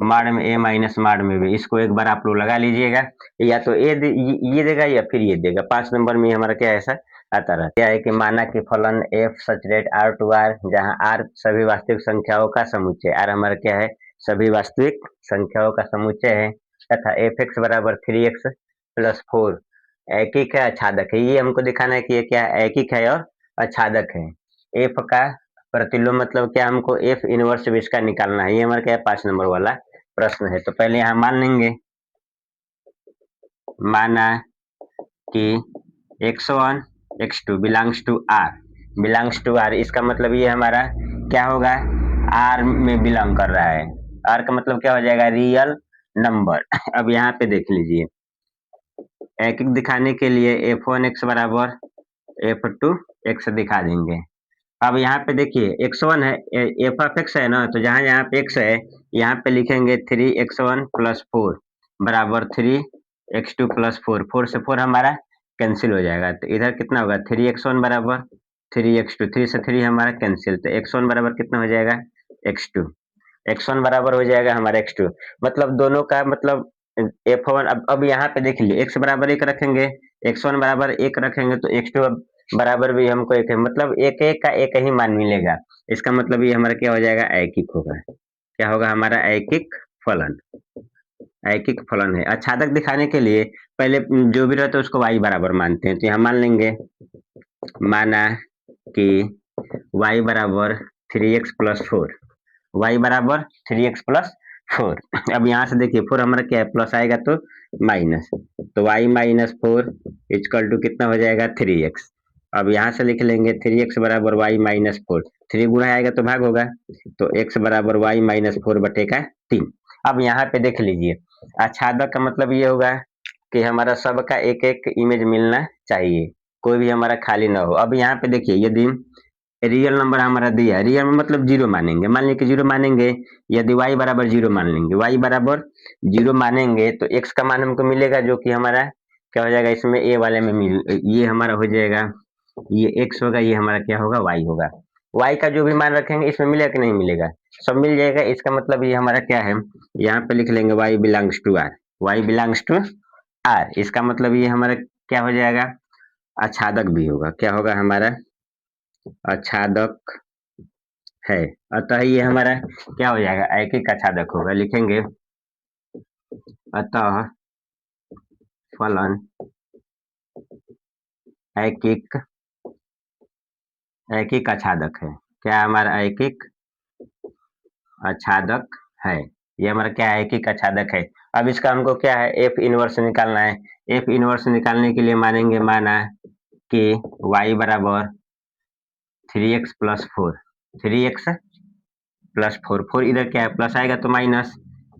माड़ में ए माइनस माड़ में बी, इसको एक बार आप लोग लगा लीजिएगा, या तो ये देगा या फिर ये देगा, 5 नंबर में हमारा क्या है ऐसा आता रहता है। क्या है कि माना कि फलन f such that R to R, जहाँ आर सभी वास्तविक संख्याओं का समुच्चय, आर हमारा क्या है सभी वास्तविक संख्याओं का समुच्चय है, तथा एफ एक्स बराबर 3x प्लस 4 ऐकिक है आच्छादक है। ये हमको दिखाना है कि ये क्या ऐकिक है और आच्छादक है। एफ का प्रतिलोम मतलब क्या, हमको एफ इनवर्स भी इसका निकालना है। ये हमारा क्या है, 5 नंबर वाला प्रश्न है। तो पहले यहाँ मान लेंगे, माना कि x1 x2 belongs to r, belongs to r, इसका मतलब ये हमारा क्या होगा, r में बिलोंग कर रहा है। r का मतलब क्या हो जाएगा, रियल नंबर। अब यहाँ पे देख लीजिए, एक एक दिखाने के लिए f1 x बराबर f2 x दिखा देंगे। अब यहाँ पे देखिए x1 है, एफ ऑफ एक्स है ना, तो जहाँ यहाँ पे x है, यहाँ पे लिखेंगे 3x1 प्लस 4 बराबर 3x2 प्लस 4, 4 से 4 हमारा कैंसिल हो जाएगा। तो इधर कितना होगा, 3x1 बराबर 3x2, 3 से 3 हमारा कैंसिल, तो x1 बराबर कितना हो जाएगा, x2, x1 बराबर हो जाएगा हमारा x2। मतलब दोनों का मतलब f1, अब यहाँ पे देख लीजिए, x बराबर 1 रखेंगे, x1 बराबर 1 रखेंगे, तो x2 बराबर भी हमको 1 है, मतलब एक एक का एक ही मान मिलेगा। इसका मतलब ये हमारा क्या हो जाएगा, ऐकिक होगा। क्या होगा हमारा, ऐकिक फलन, ऐकिक फलन है। आच्छादक दिखाने के लिए पहले जो भी रहता है उसको y बराबर मानते हैं। तो यहाँ मान लेंगे, माना कि y बराबर 3x प्लस 4, y बराबर 3x प्लस 4। अब यहाँ से देखिए 4 हमारा क्या है, प्लस आएगा तो माइनस, तो y माइनस 4 इक्वल टू कितना हो जाएगा, 3x। अब यहाँ से लिख लेंगे 3x बराबर y माइनस 4, 3 गुणा आएगा तो भाग होगा, तो x बराबर y माइनस 4 बटेगा 3। अब यहाँ पे देख लीजिए, आच्छादक का मतलब ये होगा कि हमारा सबका एक एक इमेज मिलना चाहिए, कोई भी हमारा खाली ना हो। अब यहाँ पे देखिए, यदि रियल नंबर हमारा दिया है, रियल मतलब जीरो मानेंगे, मान लीजिए जीरो मानेंगे, यदि y बराबर जीरो मान लेंगे, y बराबर जीरो मानेंगे तो x का मान हमको मिलेगा, जो कि हमारा क्या हो जाएगा, इसमें a वाले में ये हमारा हो जाएगा, ये x होगा, ये हमारा क्या होगा, y होगा। y का जो भी मान रखेंगे इसमें मिलेगा कि नहीं मिलेगा, सब मिल जाएगा। इसका मतलब ये हमारा क्या है, यहाँ पे लिख लेंगे y belongs to r, y belongs to r, इसका मतलब ये हमारा क्या हो जाएगा, आच्छादक भी होगा। क्या होगा हमारा, आच्छादक है। अतः ये हमारा क्या हो जाएगा, ऐकिक आच्छादक होगा। लिखेंगे अतः फलन ऐकिक, ऐकिक आच्छादक है। क्या हमारा ऐकिक आच्छादक है, ये हमारा क्या है, ऐकिक आच्छादक है। अब इसका हमको क्या है, एफ इनवर्स निकालना है। एफ इनवर्स निकालने के लिए मानेंगे, माना कि y बराबर 3x प्लस 4, 3x प्लस 4, 4 इधर क्या है, प्लस आएगा तो माइनस,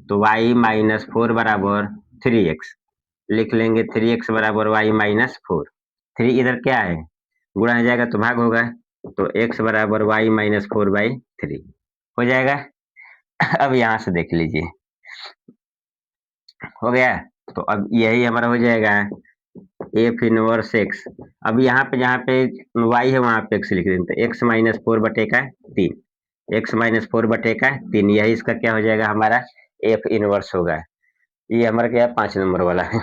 तो y माइनस 4 बराबर 3x, लिख लेंगे 3x बराबर y माइनस 4, 3 इधर क्या है, गुणा हो जाएगा तो भाग होगा, तो x बराबर y माइनस 4/3 हो जाएगा। अब यहाँ से देख लीजिए, हो गया। तो अब यही हमारा हो जाएगा एफ इनवर्स एक्स। अब यहाँ पे जहाँ पे y है वहां पे x लिख देंगे, तो x माइनस 4 बटेगा 3, x माइनस 4 बटेगा 3, यही इसका क्या हो जाएगा, हमारा एफ इनवर्स होगा। ये हमारा क्या है, 5 नंबर वाला है।